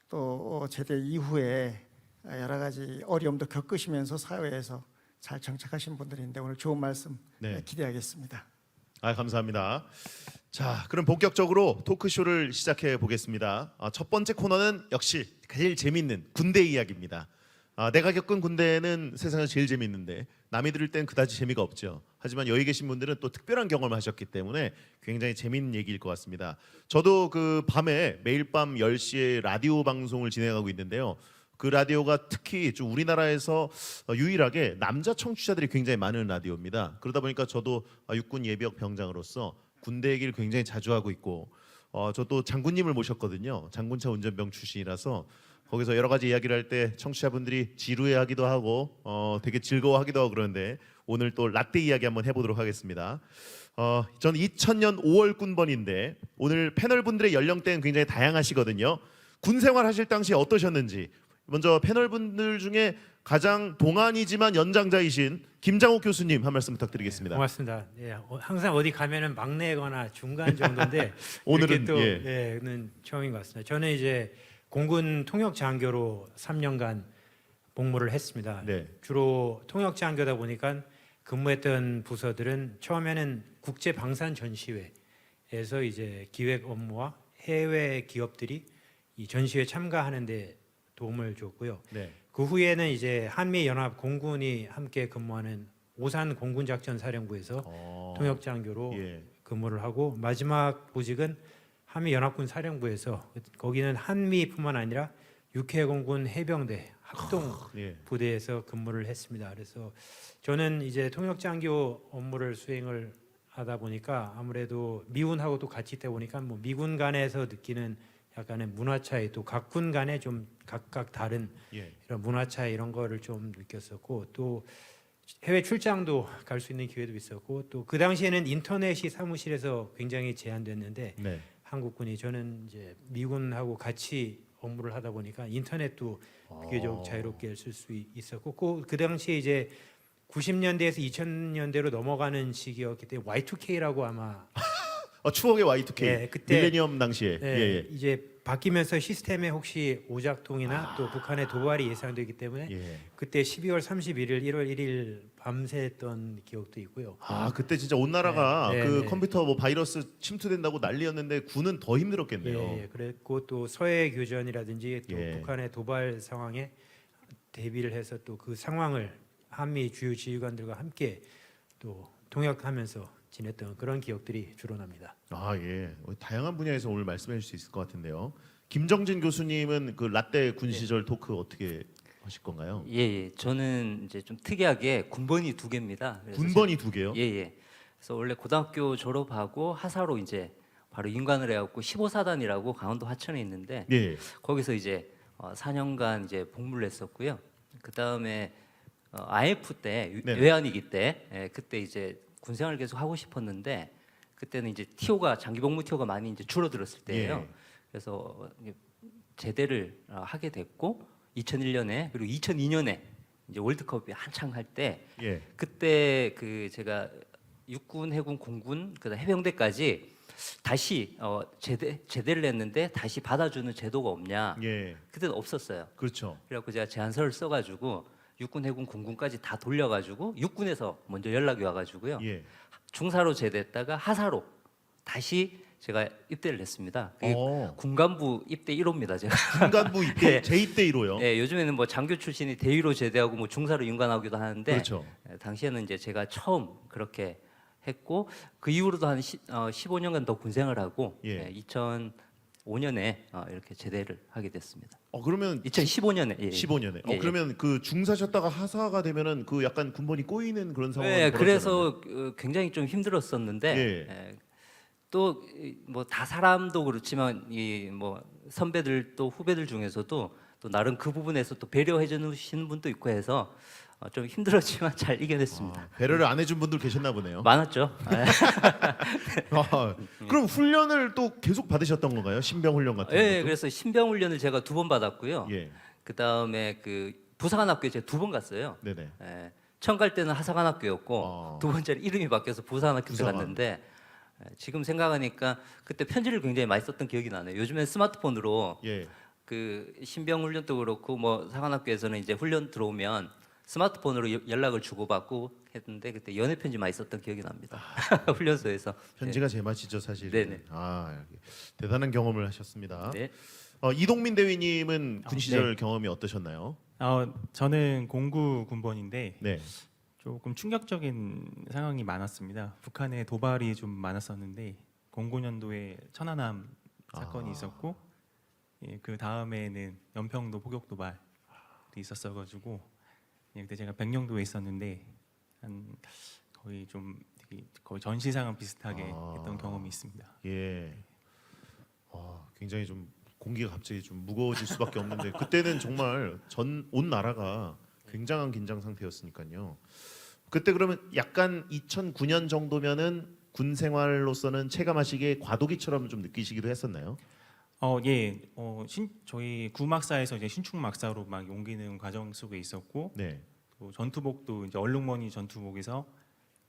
또 제대 이후에 여러 가지 어려움도 겪으시면서 사회에서 잘 정착하신 분들인데 오늘 좋은 말씀 기대하겠습니다. 감사합니다. 자, 그럼 본격적으로 토크쇼를 시작해 보겠습니다. 첫 번째 코너는 역시 제일 재밌는 군대 이야기입니다. 내가 겪은 군대는 세상에서 제일 재밌는데 남이 들을 땐 그다지 재미가 없죠. 하지만 여기 계신 분들은 또 특별한 경험을 하셨기 때문에 굉장히 재밌는 얘기일 것 같습니다. 저도 그 밤에 매일 밤 10시에 라디오 방송을 진행하고 있는데요. 그 라디오가 특히 좀 우리나라에서 유일하게 남자 청취자들이 굉장히 많은 라디오입니다. 그러다 보니까 저도 육군 예비역 병장으로서 군대 얘기를 굉장히 자주 하고 있고 저도 장군님을 모셨거든요. 장군차 운전병 출신이라서 거기서 여러 가지 이야기를 할 때 청취자분들이 지루해하기도 하고 되게 즐거워하기도 하고 그러는데 오늘 또 라떼 이야기 한번 해보도록 하겠습니다. 저는 2000년 5월 군번인데 오늘 패널분들의 연령대는 굉장히 다양하시거든요. 군 생활하실 당시 어떠셨는지 먼저 패널분들 중에 가장 동안이지만 연장자이신 김장욱 교수님 한 말씀 부탁드리겠습니다. 고맙습니다. 예, 항상 어디 가면은 막내거나 중간 정도인데 오늘은 또 처음인 것 같습니다. 저는 이제 공군 통역장교로 3년간 복무를 했습니다. 네. 주로 통역장교다 보니까 근무했던 부서들은 처음에는 국제 방산 전시회에서 이제 기획 업무와 해외 기업들이 이 전시회 참가하는데 도움을 줬고요. 네. 그 후에는 이제 한미 연합 공군이 함께 근무하는 오산 공군작전사령부에서 통역장교로 예. 근무를 하고 마지막 보직은 한미 연합군 사령부에서 거기는 한미뿐만 아니라 육해공군 해병대 합동 예. 부대에서 근무를 했습니다. 그래서 저는 이제 통역장교 업무를 수행을 하다 보니까 아무래도 미군하고도 같이 있다 보니까 뭐 미군 간에서 느끼는 약간의 문화 차이, 또 각 군 간에 좀 각각 다른 예. 이런 문화 차이 이런 거를 좀 느꼈었고, 또 해외 출장도 갈 수 있는 기회도 있었고, 또 그 당시에는 인터넷이 사무실에서 굉장히 제한됐는데 네. 한국군이, 저는 이제 미군하고 같이 업무를 하다 보니까 인터넷도 비교적 자유롭게 쓸 수 있었고, 그 당시에 이제 90년대에서 2000년대로 넘어가는 시기였기 때문에 Y2K라고 아마 추억의 Y2K 네, 그때 밀레니엄 당시에 네, 예. 이제 바뀌면서 시스템에 혹시 오작동이나 또 북한의 도발이 예상되기 때문에 예. 그때 12월 31일, 1월 1일 밤새했던 기억도 있고요. 그때 진짜 온 나라가 네, 그 네. 컴퓨터 뭐 바이러스 침투된다고 난리였는데 군은 더 힘들었겠네요. 예, 그랬고 또 서해 교전이라든지 또 예. 북한의 도발 상황에 대비를 해서 또 그 상황을 한미 주요 지휘관들과 함께 또 통역하면서 지냈던 그런 기억들이 주로 납니다. 예. 다양한 분야에서 오늘 말씀해 주실 수 있을 것 같은데요. 김정진 교수님은 그 라떼 군 시절 토크 어떻게 하실 건가요? 예. 저는 이제 좀 특이하게 군번이 2개입니다. 군번이 2개요? 예. 그래서 원래 고등학교 졸업하고 하사로 이제 바로 인관을 해갖고 15사단이라고 강원도 하천에 있는데 예. 거기서 이제 4년간 이제 복무를 했었고요. 그 다음에 IF 때 네네. 외환위기 때 그때 이제 군생활을 계속 하고 싶었는데 그때는 이제 TO가 장기 복무 TO가 많이 이제 줄어들었을 때예요. 예. 그래서 제대를 하게 됐고 2001년에 그리고 2002년에 이제 월드컵이 한창 할 때 예. 그때 그 제가 육군, 해군, 공군, 그다음 해병대까지 다시 제대를 했는데 다시 받아주는 제도가 없냐? 예. 그때는 없었어요. 그렇죠. 그래갖고 제가 제안서를 써가지고 육군, 해군, 공군까지 다 돌려가지고 육군에서 먼저 연락이 와가지고요. 예. 중사로 제대했다가 하사로 다시 제가 입대를 했습니다. 그게 어. 군간부 입대 1호입니다. 제가. 군간부 입대 네. 재입대 1호요. 네, 요즘에는 뭐 장교 출신이 대위로 제대하고 뭐 중사로 인관하기도 하는데 그렇죠. 당시에는 이제 제가 처음 그렇게 했고 그 이후로도 한 15년간 더 군생을 하고 예. 2005년에 이렇게 제대를 하게 됐습니다. 그러면 2015년에 15년에. 예. 그러면 그 중사셨다가 하사가 되면은 그 약간 군번이 꼬이는 그런 상황이 네, 벌어졌잖아요. 그래서 굉장히 좀 힘들었었는데 예. 또 뭐 다 사람도 그렇지만 이 뭐 선배들 또 후배들 중에서도 또 나름 그 부분에서 또 배려해 주시는 분도 있고 해서 좀 힘들었지만 잘 이겨냈습니다. 배려를 안 해준 분들 계셨나 보네요. 많았죠. 그럼 훈련을 또 계속 받으셨던 건가요? 신병 훈련 같은 예, 것도? 그래서 신병 훈련을 제가 2번 받았고요. 예. 그 다음에 그 부사관학교에 제가 2번 갔어요. 네네. 예, 처음 갈 때는 하사관학교였고 두 번째는 이름이 바뀌어서 부사관학교 부사관. 갔는데 지금 생각하니까 그때 편지를 굉장히 많이 썼던 기억이 나네요. 요즘엔 스마트폰으로 예. 그 신병 훈련도 그렇고 뭐 사관학교에서는 이제 훈련 들어오면 스마트폰으로 연락을 주고받고 했는데 그때 연애 편지 많이 썼던 기억이 납니다. 훈련소에서. 편지가 제맛이죠 사실. 네네. 대단한 경험을 하셨습니다. 네. 이동민 대위님은 군 시절 경험이 어떠셨나요? 저는 공구 군번인데 네. 조금 충격적인 상황이 많았습니다. 북한의 도발이 좀 많았었는데 09년도에 천안함 사건이 있었고 그 다음에는 연평도 포격 도발이 있었어가지고 그때 제가 백령도에 있었는데 한 거의 좀 되게 거의 전시상황 비슷하게 했던 경험이 있습니다. 예. 굉장히 좀 공기가 갑자기 좀 무거워질 수밖에 없는데 그때는 정말 온 나라가 굉장한 긴장 상태였으니까요. 그때 그러면 약간 2009년 정도면은 군 생활로서는 체감하시기에 과도기처럼 좀 느끼시기도 했었나요? 저희 구막사에서 이제 신축 막사로 막 옮기는 과정 속에 있었고, 네. 또 전투복도 이제 얼룩무늬 전투복에서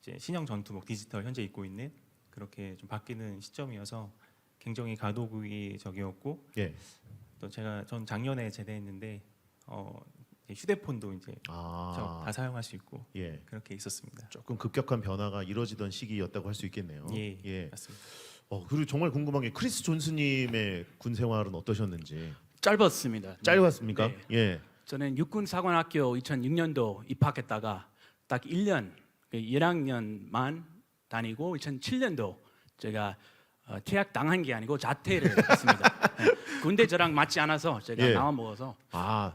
이제 신형 전투복 디지털 현재 입고 있는 그렇게 좀 바뀌는 시점이어서 굉장히 과도기적이었고, 예. 또 전 작년에 제대했는데 휴대폰도 이제 다 사용할 수 있고 예. 그렇게 있었습니다. 조금 급격한 변화가 이루어지던 시기였다고 할 수 있겠네요. 예, 맞습니다. 그리고 정말 궁금한 게 크리스 존스님의 군 생활은 어떠셨는지. 짧았습니다. 짧았습니까? 네. 예. 저는 육군사관학교 2006년도 입학했다가 딱 1년, 1학년만 다니고 2007년도 제가 퇴학 당한 게 아니고 자퇴를 했습니다. 네. 군대 저랑 맞지 않아서 제가 예. 나와 먹어서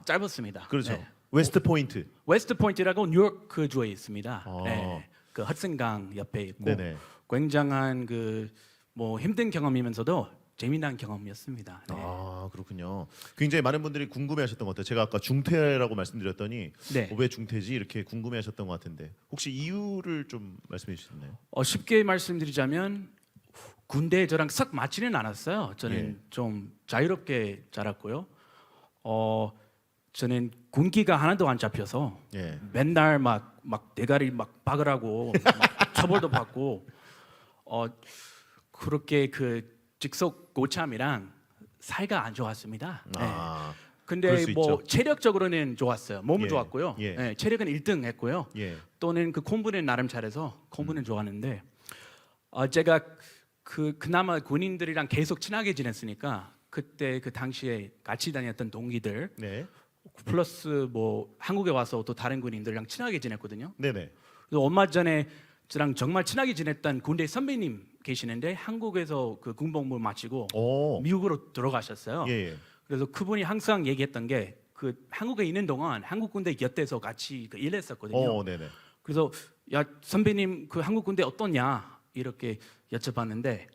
짧았습니다. 그렇죠. 네. 웨스트 포인트. 웨스트 포인트라고 뉴욕 주에 있습니다. 아. 네. 그 헛슨강 옆에 있고 네네. 굉장한 그 뭐 힘든 경험이면서도 재미난 경험이었습니다. 네. 아 그렇군요. 굉장히 많은 분들이 궁금해하셨던 것 같아요. 제가 아까 중퇴라고 말씀드렸더니 네. 왜 중퇴지 이렇게 궁금해하셨던 것 같은데 혹시 이유를 좀 말씀해 주시나요? 쉽게 말씀드리자면 군대에 저랑 썩 맞지는 않았어요. 저는 예. 좀 자유롭게 자랐고요. 저는 군기가 하나도 안 잡혀서 예. 맨날 막 대가리 막 박으라고 막 처벌도 받고 그렇게 그 직속 고참이랑 사이가 안 좋았습니다. 네. 그럴 근데 수 뭐 있죠. 체력적으로는 좋았어요. 몸은 예. 좋았고요. 예. 네, 체력은 1등 했고요. 예. 또는 그 공부는 나름 잘해서 공부는 좋았는데 제가 그나마 군인들이랑 계속 친하게 지냈으니까 그때 그 당시에 같이 다녔던 동기들 네. 플러스 뭐 한국에 와서 또 다른 군인들이랑 친하게 지냈거든요. 네네. 그래서 얼마 전에 저랑 정말 친하게 지냈던 군대 선배님 계시는데 한국에서 그 군복무 마치고 미국으로 들어가셨어요. 예. 그래서 그분이 항상 얘기했던 게 그 한국에 있는 동안 한국 군대 곁에서 같이 일했었거든요. 네네. 그래서 야 선배님 그 한국 군대 어떠냐 이렇게 여쭤봤는데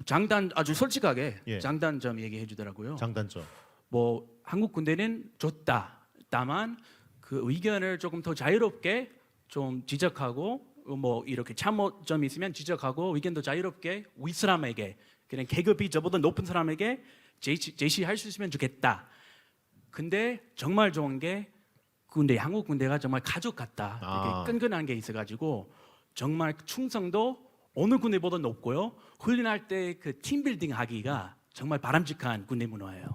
장단 아주 솔직하게 예. 장단점 얘기해 주더라고요. 장단점. 뭐 한국 군대는 좋다. 다만 그 의견을 조금 더 자유롭게 좀 지적하고 뭐 이렇게 참모점이 있으면 지적하고 의견도 자유롭게 위 사람에게 그냥 계급이 저보다 높은 사람에게 제시할 수 있으면 좋겠다. 근데 정말 좋은 게 군대 한국 군대가 정말 가족 같다. 이렇게 끈끈한 게 있어가지고 정말 충성도 어느 군대보다 높고요. 훈련할 때 그 팀빌딩 하기가 정말 바람직한 군대 문화예요.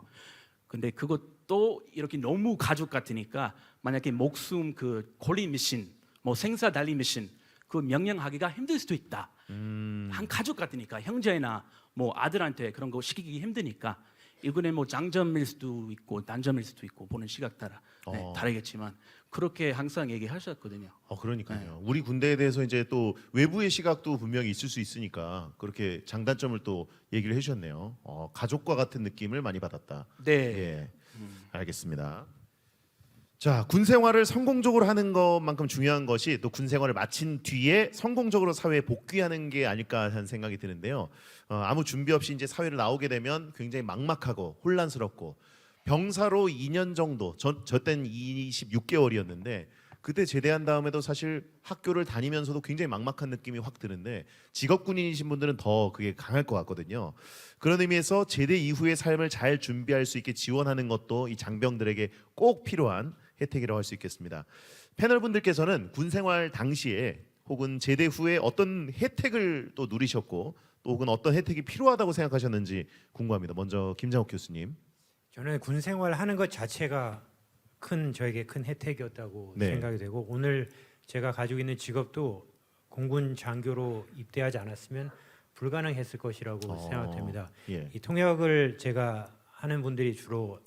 근데 그것도 이렇게 너무 가족 같으니까 만약에 목숨 그 콜리 미션, 뭐 생사 달리 미션 그 명령하기가 힘들 수도 있다. 한 가족 같으니까 형제나 뭐 아들한테 그런 거 시키기 힘드니까 이거는 뭐 장점일 수도 있고 단점일 수도 있고 보는 시각 따라 다르겠지만 그렇게 항상 얘기하셨거든요. 그러니까요. 우리 군대에 대해서 이제 또 외부의 시각도 분명히 있을 수 있으니까 그렇게 장단점을 또 얘기를 해주셨네요. 가족과 같은 느낌을 많이 받았다. 네. 예. 알겠습니다. 자, 군 생활을 성공적으로 하는 것만큼 중요한 것이 또 군 생활을 마친 뒤에 성공적으로 사회에 복귀하는 게 아닐까 하는 생각이 드는데요. 아무 준비 없이 이제 사회를 나오게 되면 굉장히 막막하고 혼란스럽고 병사로 2년 정도, 저 때는 26개월이었는데 그때 제대한 다음에도 사실 학교를 다니면서도 굉장히 막막한 느낌이 확 드는데 직업군인이신 분들은 더 그게 강할 것 같거든요. 그런 의미에서 제대 이후의 삶을 잘 준비할 수 있게 지원하는 것도 이 장병들에게 꼭 필요한 혜택이라고 할 수 있겠습니다. 패널분들께서는 군 생활 당시에 혹은 제대 후에 어떤 혜택을 또 누리셨고 또 혹은 어떤 혜택이 필요하다고 생각하셨는지 궁금합니다. 먼저 김장욱 교수님. 저는 군 생활하는 것 자체가 저에게 큰 혜택이었다고 네. 생각이 되고 오늘 제가 가지고 있는 직업도 공군 장교로 입대하지 않았으면 불가능했을 것이라고 생각됩니다. 예. 이 통역을 제가 하는 분들이 주로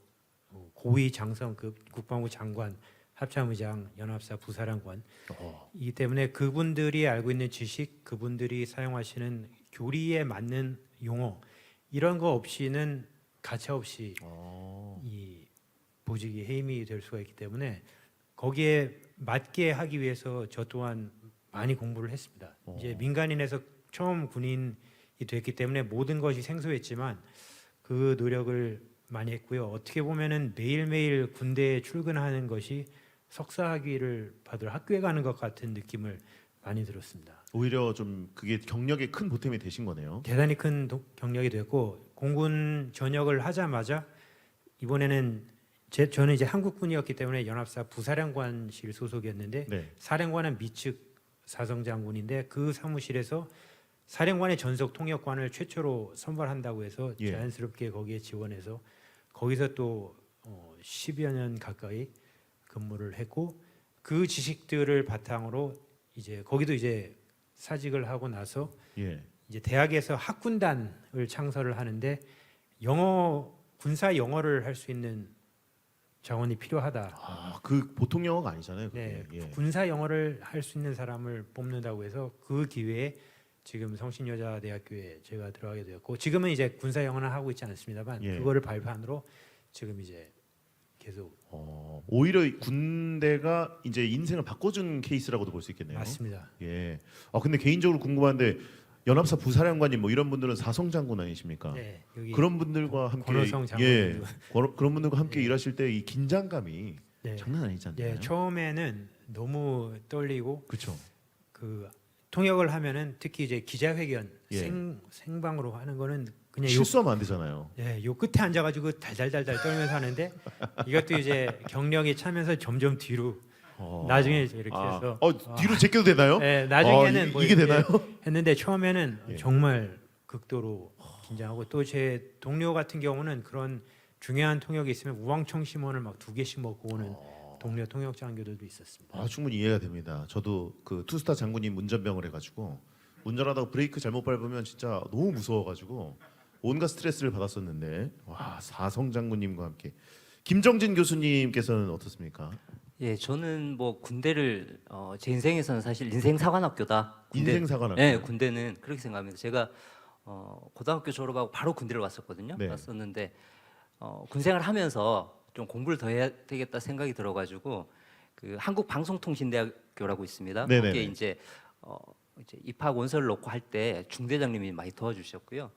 고위 장성급 국방부 장관, 합참의장, 연합사 부사령관 이기 때문에 그분들이 알고 있는 지식, 그분들이 사용하시는 교리에 맞는 용어 이런 거 없이는 가차없이 이 보직이 해임이 될 수가 있기 때문에 거기에 맞게 하기 위해서 저 또한 많이 공부를 했습니다. 이제 민간인에서 처음 군인이 됐기 때문에 모든 것이 생소했지만 그 노력을 많이 했고요. 어떻게 보면은 매일매일 군대에 출근하는 것이 석사 학위를 받으러 학교에 가는 것 같은 느낌을 많이 들었습니다. 오히려 좀 그게 경력에 큰 보탬이 되신 거네요. 대단히 큰 경력이 됐고 공군 전역을 하자마자 이번에는 저는 이제 한국군이었기 때문에 연합사 부사령관실 소속이었는데 네. 사령관은 미측 사성장군인데 그 사무실에서 사령관의 전속 통역관을 최초로 선발한다고 해서 예. 자연스럽게 거기에 지원해서 거기서 또 10여 년 가까이 근무를 했고 그 지식들을 바탕으로 이제 거기도 이제 사직을 하고 나서 예. 이제 대학에서 학군단을 창설을 하는데 군사 영어를 할 수 있는 자원이 필요하다. 그 보통 영어가 아니잖아요. 네, 그게. 예. 군사 영어를 할 수 있는 사람을 뽑는다고 해서 그 기회에 지금 성신여자대학교에 제가 들어가게 되었고 지금은 이제 군사 영어는 하고 있지 않습니다만 예. 그거를 발판으로 지금 이제 계속 오히려 군대가 이제 인생을 바꿔준 케이스라고도 볼 수 있겠네요. 맞습니다. 예. 근데 개인적으로 궁금한데 연합사 부사령관님 뭐 이런 분들은 사성 장군 아니십니까? 네, 여기 그런 분들과 함께 권호성 예, 장군님도. 그런 분들과 함께 네. 일하실 때 이 긴장감이 네. 장난 아니잖아요. 예, 처음에는 너무 떨리고 그렇죠. 그 통역을 하면은 특히 이제 기자회견 예. 생방으로 하는 거는 그냥 실수하면 안 되잖아요. 요 끝에 앉아가지고 달달달달 떨면서 하는데 이것도 이제 경력이 차면서 점점 뒤로 나중에 이제 이렇게 해서 뒤로 제껴도 되나요? 네, 나중에는 뭐 이게 이렇게 되나요? 했는데 처음에는 예. 정말 극도로 긴장하고 또 제 동료 같은 경우는 그런 중요한 통역이 있으면 우왕청 심원을 막 2개씩 먹고 오는 동료 통역 장교들도 있었습니다. 충분히 이해가 됩니다. 저도 그 투스타 장군님 운전병을 해가지고 운전하다가 브레이크 잘못 밟으면 진짜 너무 무서워가지고 온갖 스트레스를 받았었는데 사성 장군님과 함께 김정진 교수님께서는 어떻습니까? 예, 저는 뭐 군대를 제 인생에서는 사실 인생 사관학교다. 인생 사관학교. 네, 군대는 그렇게 생각합니다. 제가 고등학교 졸업하고 바로 군대를 왔었거든요. 네. 왔었는데 군생활 하면서 좀 공부를 더 해야 되겠다 생각이 들어가지고 그 한국방송통신대학교라고 있습니다. 네네네. 거기에 이제 입학 원서를 넣고 할 때 중대장님이 많이 도와주셨고요.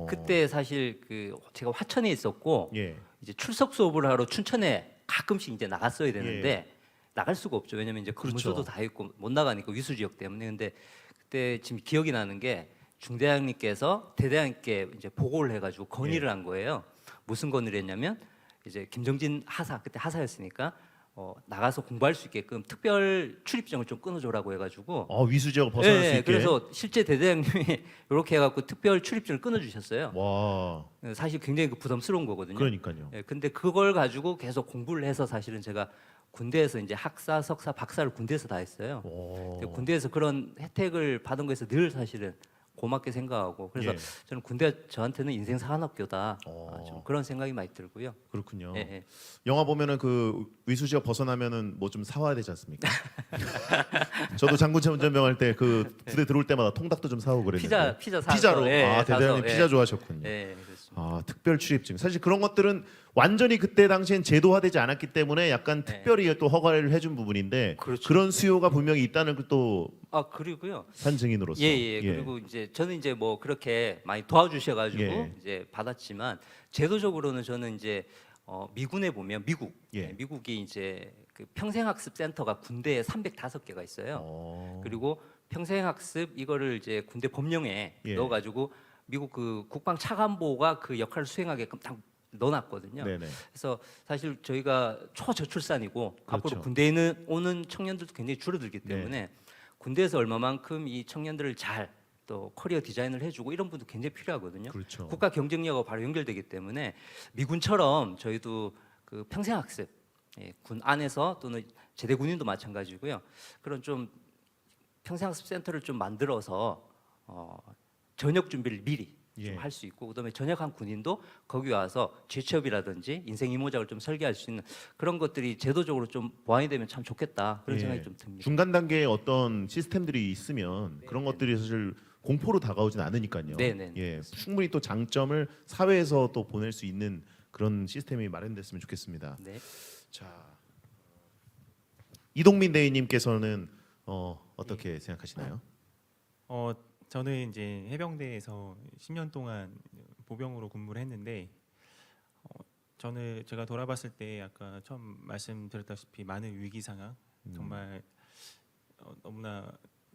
그때 사실 그 제가 화천에 있었고 예. 이제 출석 수업을 하러 춘천에 가끔씩 이제 나갔어야 되는데 예. 나갈 수가 없죠. 왜냐면 이제 그렇죠. 근무소도 다 있고 못 나가니까 위수 지역 때문에. 근데 그때 지금 기억이 나는 게 중대장님께서 대대장님께 이제 보고를 해가지고 건의를 예. 한 거예요. 무슨 건의를 했냐면 이제 김정진 하사 그때 하사였으니까 나가서 공부할 수 있게끔 특별 출입증을 좀 끊어줘라고 해가지고 위수 지역을 벗어날 수 있게. 그래서 실제 대대장님이 이렇게 해갖고 특별 출입증을 끊어주셨어요. 와. 사실 굉장히 부담스러운 거거든요. 그러니까요. 예, 근데 그걸 가지고 계속 공부를 해서 사실은 제가 군대에서 이제 학사, 석사, 박사를 군대에서 다 했어요. 근데 군대에서 그런 혜택을 받은 거에서 늘 사실은 고맙게 생각하고 그래서 예. 저는 군대 저한테는 인생 사관학교다. 좀 그런 생각이 많이 들고요. 그렇군요. 예, 예. 영화 보면은 그 위수 지역 벗어나면은 뭐 좀 사와야 되지 않습니까? 저도 장군차 운전병 할 때 그 부대 들어올 때마다 통닭도 좀 사오고 그랬는데. 피자 사서, 피자로. 예, 대대장님 사서, 피자 예. 좋아하셨군요. 예, 그렇습니다. 특별 출입증. 사실 그런 것들은 완전히 그때 당시엔 제도화되지 않았기 때문에 약간 특별히 또 허가를 해준 부분인데 그렇죠. 그런 수요가 분명히 있다는 또 그리고요. 산 증인으로서. 예. 그리고 이제 저는 이제 뭐 그렇게 많이 도와주셔가지고 예. 이제 받았지만 제도적으로는 저는 이제 미군에 보면 미국이 이제 그 평생학습 센터가 군대에 305개가 있어요. 그리고 평생학습 이거를 이제 군대 법령에 예. 넣어가지고 미국 그 국방 차관보가 그 역할을 수행하게끔 딱 넣어놨거든요. 네네. 그래서 사실 저희가 초저출산이고 그렇죠. 앞으로 군대에 오는 청년들도 굉장히 줄어들기 때문에 군대에서 얼마만큼 이 청년들을 잘 또 커리어 디자인을 해주고 이런 분도 굉장히 필요하거든요. 그렇죠. 국가 경쟁력과 바로 연결되기 때문에 미군처럼 저희도 그 평생학습 군 안에서 또는 제대 군인도 마찬가지고요. 그런 좀 평생학습 센터를 좀 만들어서 전역 준비를 미리 좀 할 수 있고 그다음에 전역한 군인도 거기 와서 재취업이라든지 인생 이모작을 좀 설계할 수 있는 그런 것들이 제도적으로 좀 보완이 되면 참 좋겠다 그런 생각이 좀 듭니다. 중간 단계에 어떤 시스템들이 있으면 그런 것들이 사실 공포로 다가오진 않으니까요. 네네. 예, 충분히 또 장점을 사회에서 또 보낼 수 있는 그런 시스템이 마련됐으면 좋겠습니다. 네. 자, 이동민 대위님께서는 어떻게 생각하시나요? 저는 이제 해병대에서 10년 동안 보병으로 근무를 했는데 제가 돌아봤을 때 아까 처음 말씀드렸다시피 많은 위기 상황 정말 너무나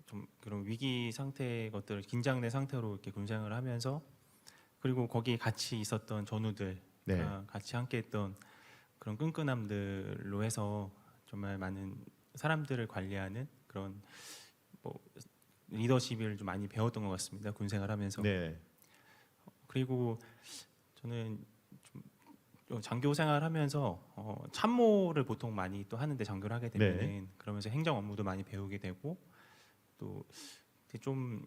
좀 그런 위기 상태 것들을 긴장된 상태로 이렇게 군생활을 하면서 그리고 거기에 같이 있었던 전우들 같이 함께했던 그런 끈끈함들로 해서 정말 많은 사람들을 관리하는 그런 뭐 리더십을 좀 많이 배웠던 것 같습니다. 군생활하면서. 네. 그리고 저는 좀 장교 생활하면서 참모를 보통 많이 또 하는데 장교를 하게 되면은 그러면서 행정 업무도 많이 배우게 되고 또 좀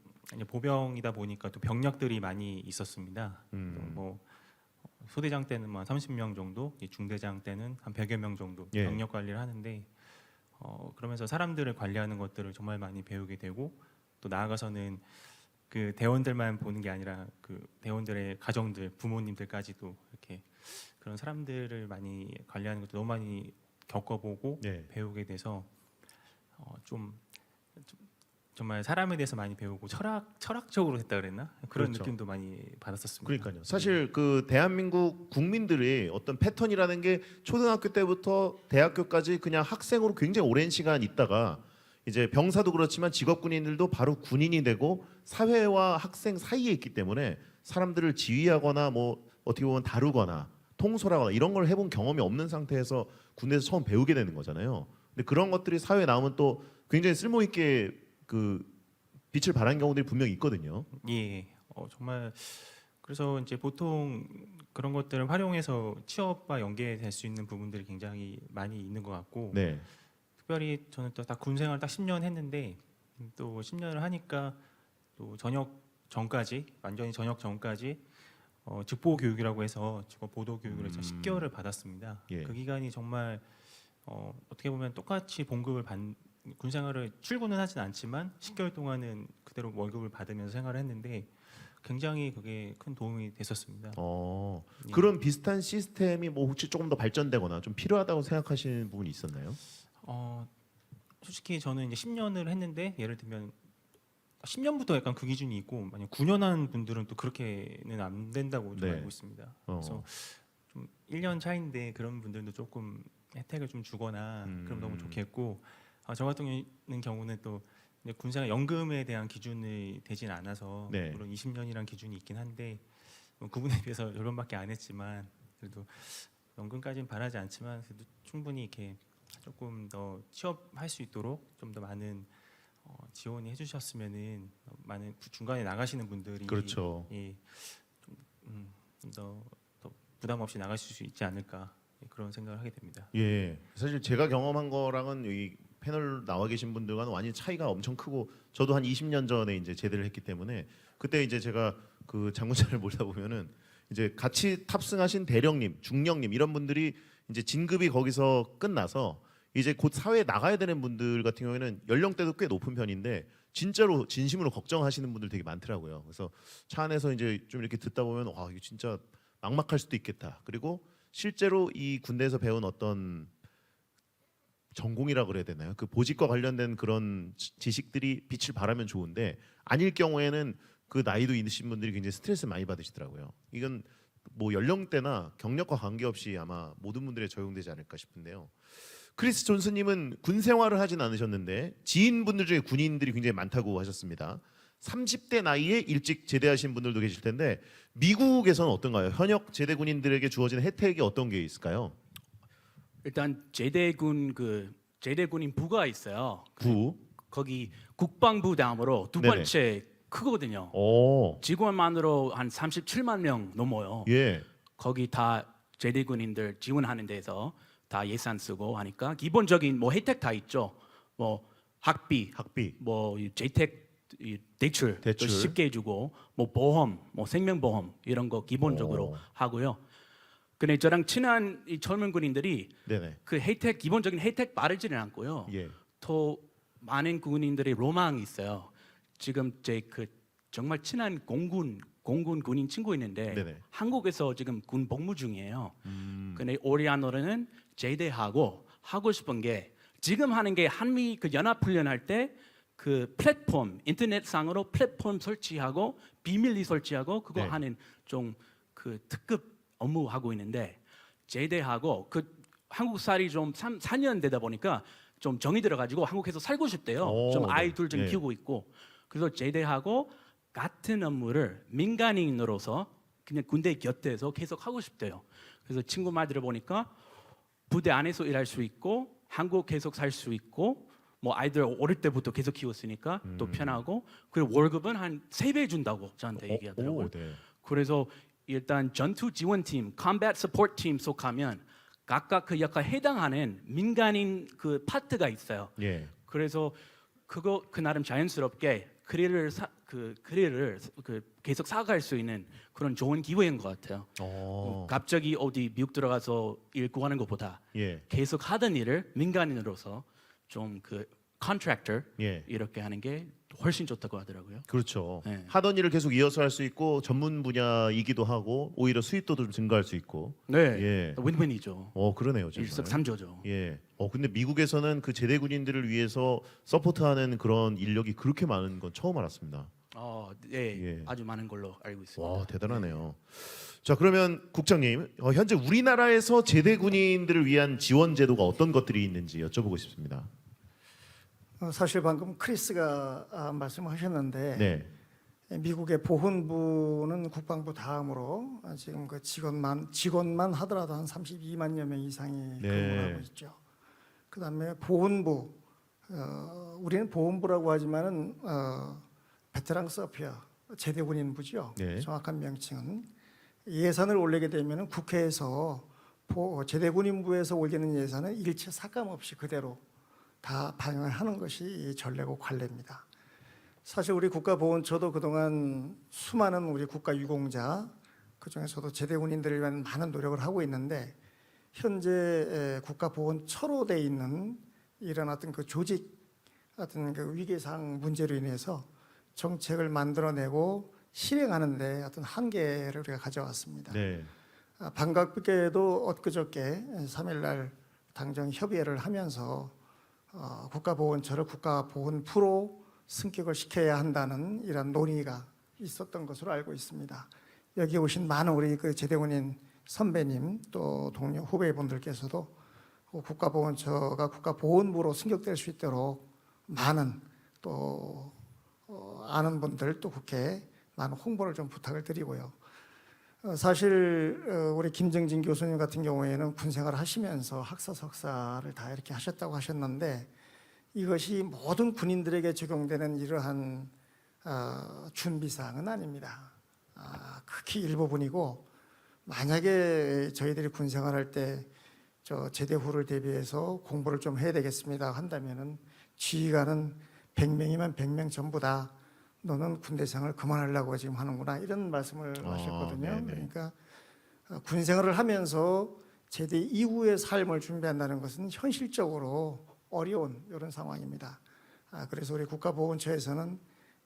보병이다 보니까 또 병력들이 많이 있었습니다. 뭐 소대장 때는 뭐 30명 정도, 이 중대장 때는 한 100여 명 정도 예. 병력 관리를 하는데 그러면서 사람들을 관리하는 것들을 정말 많이 배우게 되고 또 나아가서는 그 대원들만 보는 게 아니라 그 대원들의 가정들, 부모님들까지도 이렇게 그런 사람들을 많이 관리하는 것도 너무 많이 겪어보고 네. 배우게 돼서 좀 정말 사람에 대해서 많이 배우고 철학적으로 했다 그랬나 그런 그렇죠. 느낌도 많이 받았었습니다. 그러니까요. 사실 그 대한민국 국민들이 어떤 패턴이라는 게 초등학교 때부터 대학교까지 그냥 학생으로 굉장히 오랜 시간 있다가 이제 병사도 그렇지만 직업 군인들도 바로 군인이 되고 사회와 학생 사이에 있기 때문에 사람들을 지휘하거나 뭐 어떻게 보면 다루거나 통솔하거나 이런 걸 해본 경험이 없는 상태에서 군대에서 처음 배우게 되는 거잖아요. 근데 그런 것들이 사회에 나오면 또 굉장히 쓸모 있게 그 빛을 발한 경우들이 분명히 있거든요. 예, 정말 그래서 이제 보통 그런 것들을 활용해서 취업과 연계될 수 있는 부분들이 굉장히 많이 있는 것 같고, 네. 특별히 저는 또 딱 군 생활 딱 10년 했는데 또 10년을 하니까 또 전역 전까지 완전히 전역 전까지 직보 교육이라고 해서 직업 보도 교육을 해서 10개월을 받았습니다. 예. 그 기간이 정말 어떻게 보면 똑같이 봉급을 군 생활을 출근은 하진 않지만 10개월 동안은 그대로 월급을 받으면서 생활을 했는데 굉장히 그게 큰 도움이 됐었습니다. 예. 그런 비슷한 시스템이 뭐 혹시 조금 더 발전되거나 좀 필요하다고 생각하시는 부분이 있었나요? 솔직히 저는 이제 10년을 했는데 예를 들면 10년부터 약간 그 기준이 있고 만약 9년 한 분들은 또 그렇게는 안 된다고 좀 네. 알고 있습니다. 그래서 좀 1년 차인데 그런 분들도 조금 혜택을 좀 주거나 그럼 너무 좋겠고 저 같은 경우는 또 군생활 연금에 대한 기준이 되진 않아서 네. 물론 20년이란 기준이 있긴 한데 그분에 비해서 연금밖에 안 했지만 그래도 연금까지는 바라지 않지만 그래도 충분히 이렇게 조금 더 취업할 수 있도록 좀 더 많은 지원이 해주셨으면은 많은 중간에 나가시는 분들이 그렇죠. 예, 더 부담 없이 나가실 수 있지 않을까 그런 생각을 하게 됩니다. 예, 사실 제가 경험한 거랑은 이 패널 나와 계신 분들과는 완전 차이가 엄청 크고 저도 한 20년 전에 이제 제대를 했기 때문에 그때 이제 제가 그 장군차를 몰다 보면은 이제 같이 탑승하신 대령님, 중령님 이런 분들이 이제 진급이 거기서 끝나서 이제 곧 사회에 나가야 되는 분들 같은 경우에는 연령대도 꽤 높은 편인데 진짜로 진심으로 걱정하시는 분들 되게 많더라고요. 그래서 차 안에서 이제 좀 이렇게 듣다 보면 와 이거 진짜 막막할 수도 있겠다. 그리고 실제로 이 군대에서 배운 어떤 전공이라 그래야 되나요? 그 보직과 관련된 그런 지식들이 빛을 발하면 좋은데 아닐 경우에는 그 나이도 있으신 분들이 굉장히 스트레스 많이 받으시더라고요. 이건 뭐 연령대나 경력과 관계없이 아마 모든 분들에 적용되지 않을까 싶은데요. 크리스 존스님은 군 생활을 하진 않으셨는데 지인분들 중에 군인들이 굉장히 많다고 하셨습니다. 30대 나이에 일찍 제대하신 분들도 계실 텐데 미국에서는 어떤가요? 현역 제대 군인들에게 주어지는 혜택이 어떤 게 있을까요? 일단 제대군 제대군인 부가 있어요. 부. 거기 국방부 다음으로 두 네네. 번째 크거든요. 오. 직원만으로 한 37만 명 넘어요. 예. 거기 다 제대군인들 지원하는 데서 다 예산 쓰고 하니까 기본적인 뭐 혜택 다 있죠. 뭐 학비, 뭐 재택 대출 또 쉽게 해주고 뭐 보험, 뭐 생명보험 이런 거 기본적으로 하고요. 근데 저랑 친한 이 젊은 군인들이 네네. 그 혜택 기본적인 혜택 바르지는 않고요. 예. 또 많은 군인들의 로망이 있어요. 지금 제 그 정말 친한 공군 군인 친구 있는데 네네. 한국에서 지금 군 복무 중이에요. 근데 올해 안으로는 제대하고 하고 싶은 게 지금 하는 게 한미 그 연합 훈련할 때 그 플랫폼 인터넷상으로 플랫폼 설치하고 비밀리 설치하고 그거 네. 하는 좀 그 특급 업무 하고 있는데 제대하고 그 한국살이 좀 4년 되다 보니까 좀 정이 들어가지고 한국에서 살고 싶대요. 좀 아이 둘 좀 네. 키우고 있고 그래서 제대하고 같은 업무를 민간인으로서 그냥 군대 곁에서 계속 하고 싶대요. 그래서 친구 말 들어보니까 부대 안에서 일할 수 있고 한국 계속 살 수 있고 뭐 아이들 어릴 때부터 계속 키웠으니까 또 편하고 그리고 월급은 한 3배 준다고 저한테 얘기하더라고요. 네. 그래서 일단 전투 지원팀, combat support 팀 속하면 각각 그 역할 해당하는 민간인 그 파트가 있어요. 예. 그래서 그 나름 자연스럽게 커리어를 계속 쌓아갈 수 있는 그런 좋은 기회인 것 같아요. 갑자기 어디 미국 들어가서 일 구하는 것보다 예. 계속 하던 일을 민간인으로서 좀 컨트랙터 예. 이렇게 하는 게 훨씬 좋다고 하더라고요. 그렇죠. 네. 하던 일을 계속 이어서 할 수 있고 전문 분야이기도 하고 오히려 수입도 좀 증가할 수 있고. 네, 예. 윈윈이죠. 그러네요. 정말. 일석삼조죠. 예. 근데 미국에서는 그 제대 군인들을 위해서 서포트하는 그런 인력이 그렇게 많은 건 처음 알았습니다. 네, 예. 아주 많은 걸로 알고 있습니다. 와, 대단하네요. 자, 그러면 국장님, 현재 우리나라에서 제대 군인들을 위한 지원 제도가 어떤 것들이 있는지 여쭤보고 싶습니다. 사실 방금 크리스가 말씀하셨는데 네. 미국의 보훈부는 국방부 다음으로 지금 그 직원만 하더라도 한 32만여 명 이상이 네. 근무를 하고 있죠. 그다음에 보훈부, 우리는 보훈부라고 하지만은 베테랑 서피어 제대군인부죠. 네. 정확한 명칭은 예산을 올리게 되면은 국회에서 제대군인부에서 올리는 예산은 일체 삭감 없이 그대로 다 반영을 하는 것이 전례고 관례입니다. 사실 우리 국가보훈처도 그동안 수많은 우리 국가 유공자 그중에서도 제대군인들을 위한 많은 노력을 하고 있는데 현재 국가보훈처로 돼 있는 이런 어떤 그 조직 어떤 그 위계상 문제로 인해서 정책을 만들어내고 실행하는데 어떤 한계를 우리가 가져왔습니다. 네. 반갑게도 엊그저께 3일날 당정 협의회를 하면서 국가보훈처를 국가보훈부로 승격을 시켜야 한다는 이런 논의가 있었던 것으로 알고 있습니다. 여기 오신 많은 우리 그 제대군인 선배님 또 동료 후배분들께서도 국가보훈처가 국가보훈부로 승격될 수 있도록 많은 또 아는 분들 또 국회에 많은 홍보를 좀 부탁을 드리고요. 사실 우리 김정진 교수님 같은 경우에는 군생활을 하시면서 학사 석사를 다 이렇게 하셨다고 하셨는데 이것이 모든 군인들에게 적용되는 이러한 준비사항은 아닙니다. 극히 일부분이고 만약에 저희들이 군생활할 때 저 제대 후를 대비해서 공부를 좀 해야 되겠습니다 한다면은 지휘관은 100명이면 100명 전부 다 너는 군대생활을 그만하려고 지금 하는구나 이런 말씀을 하셨거든요. 네네. 그러니까 군생활을 하면서 제대 이후의 삶을 준비한다는 것은 현실적으로 어려운 이런 상황입니다. 그래서 우리 국가보훈처에서는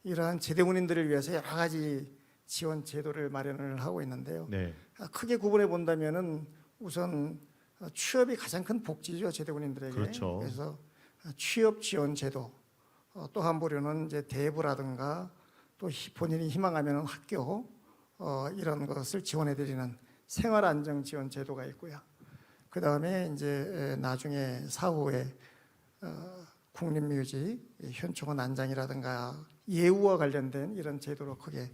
이러한 제대군인들을 위해서 여러 가지 지원 제도를 마련을 하고 있는데요. 네. 크게 구분해 본다면은 우선 취업이 가장 큰 복지죠 제대군인들에게. 그렇죠. 그래서 취업 지원 제도, 또 한 부류는 이제 대부라든가 또 본인이 희망하면 학교 이런 것을 지원해 드리는 생활 안정 지원 제도가 있고요. 그 다음에 이제 나중에 사후에 국립묘지, 현충원 안장이라든가 예우와 관련된 이런 제도로 크게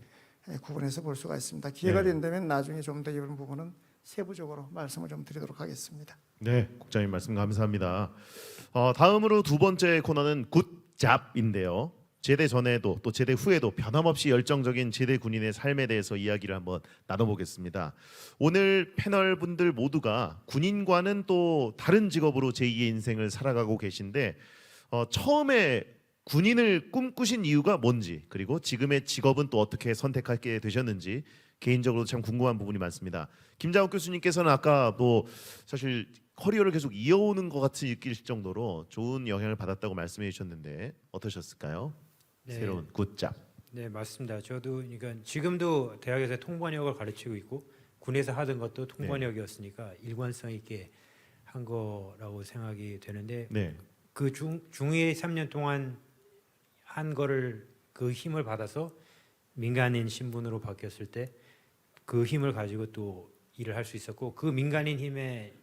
구분해서 볼 수가 있습니다. 기회가 네. 된다면 나중에 좀 더 이런 부분은 세부적으로 말씀을 좀 드리도록 하겠습니다. 네, 국장님 말씀 감사합니다. 다음으로 두 번째 코너는 굿잡인데요. 제대 전에도 또 제대 후에도 변함없이 열정적인 제대 군인의 삶에 대해서 이야기를 한번 나눠보겠습니다. 오늘 패널 분들 모두가 군인과는 또 다른 직업으로 제2의 인생을 살아가고 계신데 처음에 군인을 꿈꾸신 이유가 뭔지 그리고 지금의 직업은 또 어떻게 선택하게 되셨는지 개인적으로 참 궁금한 부분이 많습니다. 김장욱 교수님께서는 아까 뭐 사실 커리어를 계속 이어오는 것 같이 느낄 정도로 좋은 영향을 받았다고 말씀해 주셨는데 어떠셨을까요? 네. 새로운 굿잡. 네, 맞습니다. 저도 그러니까 지금도 대학에서 통번역을 가르치고 있고 군에서 하던 것도 통번역이었으니까 일관성 있게 한 거라고 생각이 되는데 네. 그 중위 3년 동안 한 거를 그 힘을 받아서 민간인 신분으로 바뀌었을 때 그 힘을 가지고 또 일을 할 수 있었고 그 민간인 힘에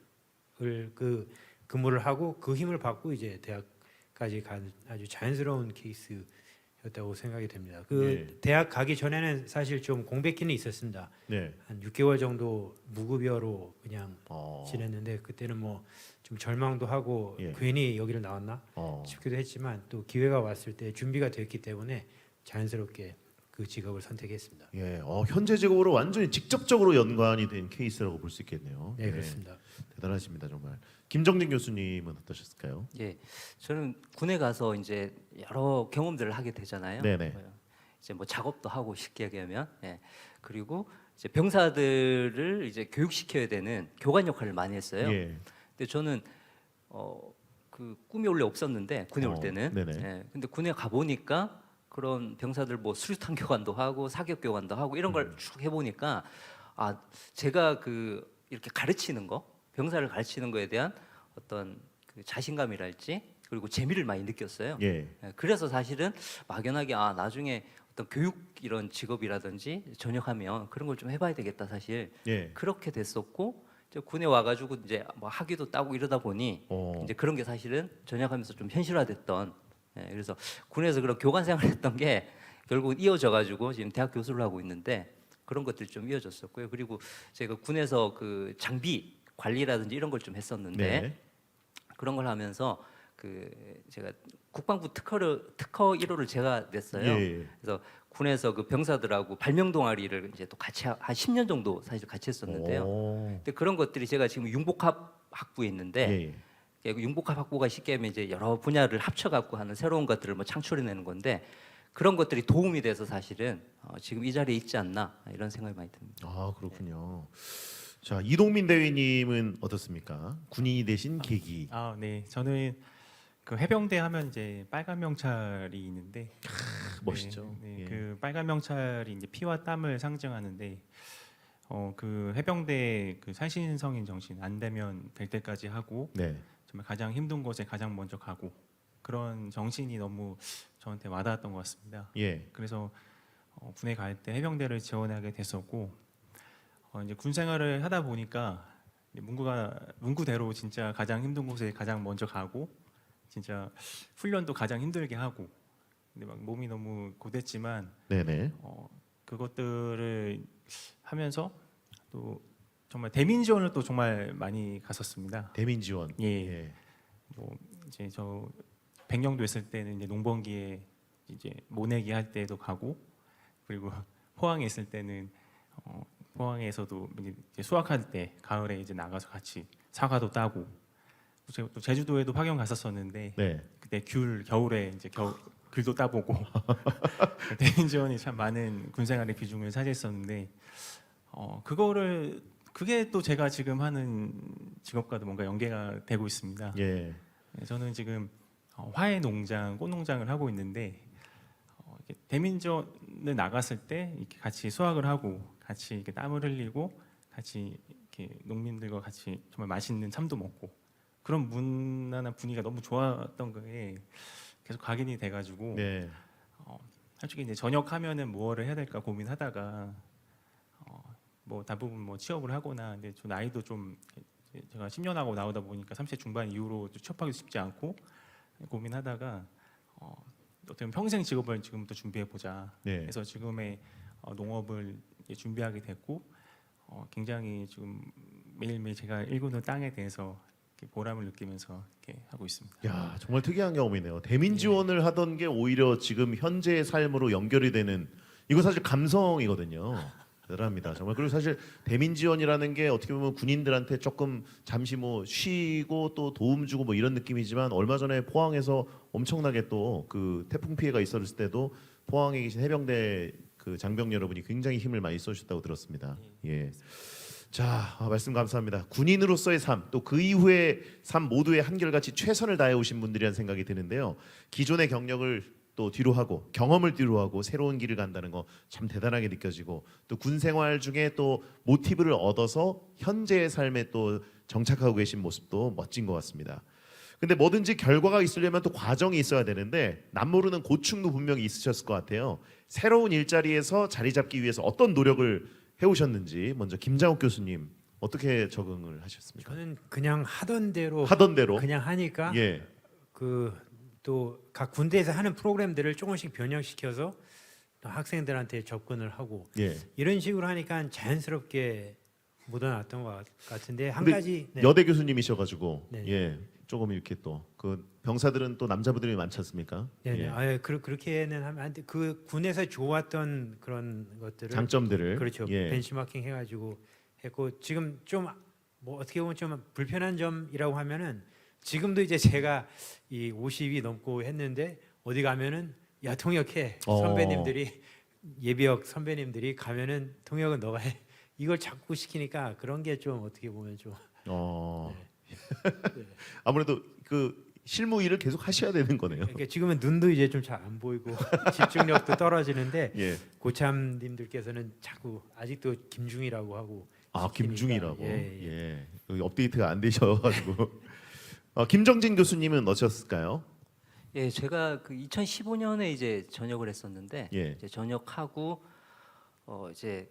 그 근무를 하고 그 힘을 받고 이제 대학까지 간 아주 자연스러운 케이스였다고 생각이 됩니다. 그 대학 가기 전에는 사실 좀 공백기는 있었습니다. 네. 한 6개월 정도 무급여로 그냥 지냈는데 그때는 뭐 좀 절망도 하고 괜히 여기를 나왔나 싶기도 했지만 또 기회가 왔을 때 준비가 됐기 때문에 자연스럽게 그 직업을 선택했습니다. 예, 현재 직업으로 완전히 직접적으로 연관이 된 케이스라고 볼 수 있겠네요. 네, 그렇습니다. 대단하십니다 정말. 김정진 교수님은 어떠셨을까요? 예, 저는 군에 가서 이제 여러 경험들을 하게 되잖아요. 네네. 이제 뭐 작업도 하고 쉽게 얘기하면, 예. 그리고 이제 병사들을 이제 교육시켜야 되는 교관 역할을 많이 했어요. 예. 근데 저는 그 꿈이 원래 없었는데 군에 올 때는, 네네. 예. 근데 군에 가 보니까 그런 병사들 뭐 수류탄 교관도 하고 사격 교관도 하고 이런 걸 쭉 해보니까 아 제가 그 이렇게 가르치는 거, 병사를 가르치는 거에 대한 어떤 그 자신감이랄지 그리고 재미를 많이 느꼈어요. 예. 예, 그래서 사실은 막연하게 아 나중에 어떤 교육 이런 직업이라든지 전역하면 그런 걸 좀 해봐야 되겠다 사실 예. 그렇게 됐었고 이제 군에 와가지고 이제 뭐 학위도 따고 이러다 보니 이제 그런 게 사실은 전역하면서 좀 현실화됐던 예, 그래서 군에서 그런 교관 생활했던 게 결국 이어져가지고 지금 대학 교수를 하고 있는데 그런 것들이 좀 이어졌었고요. 그리고 제가 군에서 그 장비 관리라든지 이런 걸 좀 했었는데 네. 그런 걸 하면서 그 제가 국방부 특허 1호를 제가 냈어요. 예. 그래서 군에서 그 병사들하고 발명 동아리를 이제 또 같이 한 10년 정도 사실 같이 했었는데요. 근데 그런 것들이 제가 지금 융복합 학부에 있는데 예. 융복합 학부가 쉽게 하면 이제 여러 분야를 합쳐 갖고 하는 새로운 것들을 뭐 창출해내는 건데 그런 것들이 도움이 돼서 사실은 지금 이 자리에 있지 않나 이런 생각이 많이 듭니다. 아 그렇군요. 자 이동민 대위님은 어떻습니까? 군인이 되신 계기. 아, 네. 저는 그 해병대 하면 이제 빨간 명찰이 있는데 멋있죠. 네, 예. 그 빨간 명찰이 이제 피와 땀을 상징하는데 그 해병대 그 살신성인 정신 안 되면 될 때까지 하고 네. 정말 가장 힘든 곳에 가장 먼저 가고 그런 정신이 너무 저한테 와닿았던 것 같습니다. 예. 그래서 군에 갈 때 해병대를 지원하게 됐었고 이제 군 생활을 하다 보니까 문구대로 진짜 가장 힘든 곳에 가장 먼저 가고 진짜 훈련도 가장 힘들게 하고 근데 막 몸이 너무 고됐지만 네네. 그것들을 하면서 또 정말 대민 지원을 또 정말 많이 갔었습니다. 대민 지원. 예. 뭐 이제 저 백령도 있을 때는 이제 농번기에 이제 모내기 할 때도 가고 그리고 포항에 있을 때는 포항에서도 이제 수학할 때 가을에 이제 나가서 같이 사과도 따고 또 제주도에도 파견 갔었었는데 네. 그때 겨울에 이제 귤도 따보고 대민 지원이 참 많은 군생활의 비중을 차지했었는데 그게 또 제가 지금 하는 직업과도 뭔가 연계가 되고 있습니다. 예. 저는 지금 화훼 농장, 꽃 농장을 하고 있는데 대민 지원을 나갔을 때 이렇게 같이 수확을 하고 같이 이렇게 땀을 흘리고 같이 이렇게 농민들과 같이 정말 맛있는 참도 먹고 그런 문화나 분위기가 너무 좋았던 거에 계속 각인이 돼가지고 네. 솔직히 이제 전역하면은 무엇을 해야 될까 고민하다가 뭐 대부분 뭐 취업을 하거나 근데 저 나이도 좀 제가 10년 하고 나오다 보니까 30대 중반 이후로 취업하기 쉽지 않고 고민하다가 어떻게 보면 평생 직업을 지금부터 준비해 보자. 네. 그래서 지금의 농업을 이제 준비하게 됐고 굉장히 지금 매일매일 제가 일구는 땅에 대해서 이렇게 보람을 느끼면서 이렇게 하고 있습니다. 야 정말 특이한 경험이네요. 대민 지원을 하던 게 오히려 지금 현재의 삶으로 연결이 되는 이거 사실 감성이거든요. 대단합니다. 정말 그리고 사실 대민 지원이라는 게 어떻게 보면 군인들한테 조금 잠시 뭐 쉬고 또 도움 주고 뭐 이런 느낌이지만 얼마 전에 포항에서 엄청나게 또 그 태풍 피해가 있었을 때도 포항에 계신 해병대 그 장병 여러분이 굉장히 힘을 많이 쏘셨다고 들었습니다. 예. 자 말씀 감사합니다. 군인으로서의 삶 또 그 이후의 삶 모두에 한결같이 최선을 다해 오신 분들이라는 생각이 드는데요. 기존의 경력을 또 뒤로 하고 경험을 뒤로 하고 새로운 길을 간다는 거 참 대단하게 느껴지고 또 군 생활 중에 또 모티브를 얻어서 현재의 삶에 또 정착하고 계신 모습도 멋진 것 같습니다. 근데 뭐든지 결과가 있으려면 또 과정이 있어야 되는데 남모르는 고충도 분명히 있으셨을 것 같아요. 새로운 일자리에서 자리 잡기 위해서 어떤 노력을 해오셨는지 먼저 김장욱 교수님 어떻게 적응을 하셨습니까? 저는 그냥 하던 대로 그냥 하니까 예. 그 또 각 군대에서 하는 프로그램들을 조금씩 변형시켜서 또 학생들한테 접근을 하고 예. 이런 식으로 하니까 자연스럽게 묻어났던 것 같은데 한 근데 가지 여대 교수님이셔가지고 네. 예 조금 이렇게 또 그 병사들은 또 남자분들이 많지 않습니까? 네네. 예. 그렇게는 하면 안 돼. 그 군에서 좋았던 그런 것들을 장점들을 그렇죠. 예. 벤치마킹 해가지고 했고 지금 좀 뭐 어떻게 보면 좀 불편한 점이라고 하면은 지금도 이제 제가 이 50이 넘고 했는데 어디 가면은 야 통역해 선배님들이 예비역 선배님들이 가면은 통역은 너가 해 이걸 자꾸 시키니까 그런 게 좀 어떻게 보면 좀 네. 아무래도 그 실무 일을 계속 하셔야 되는 거네요. 그러니까 지금은 눈도 이제 좀 잘 안 보이고 집중력도 떨어지는데 예. 고참님들께서는 자꾸 아직도 김중이라고 하고 김중이라고. 예. 예. 여기 업데이트가 안 되셔가지고. 김정진 교수님은 어떠셨을까요? 예, 제가 그 2015년에 이제 전역을 했었는데 예. 이제 전역하고 이제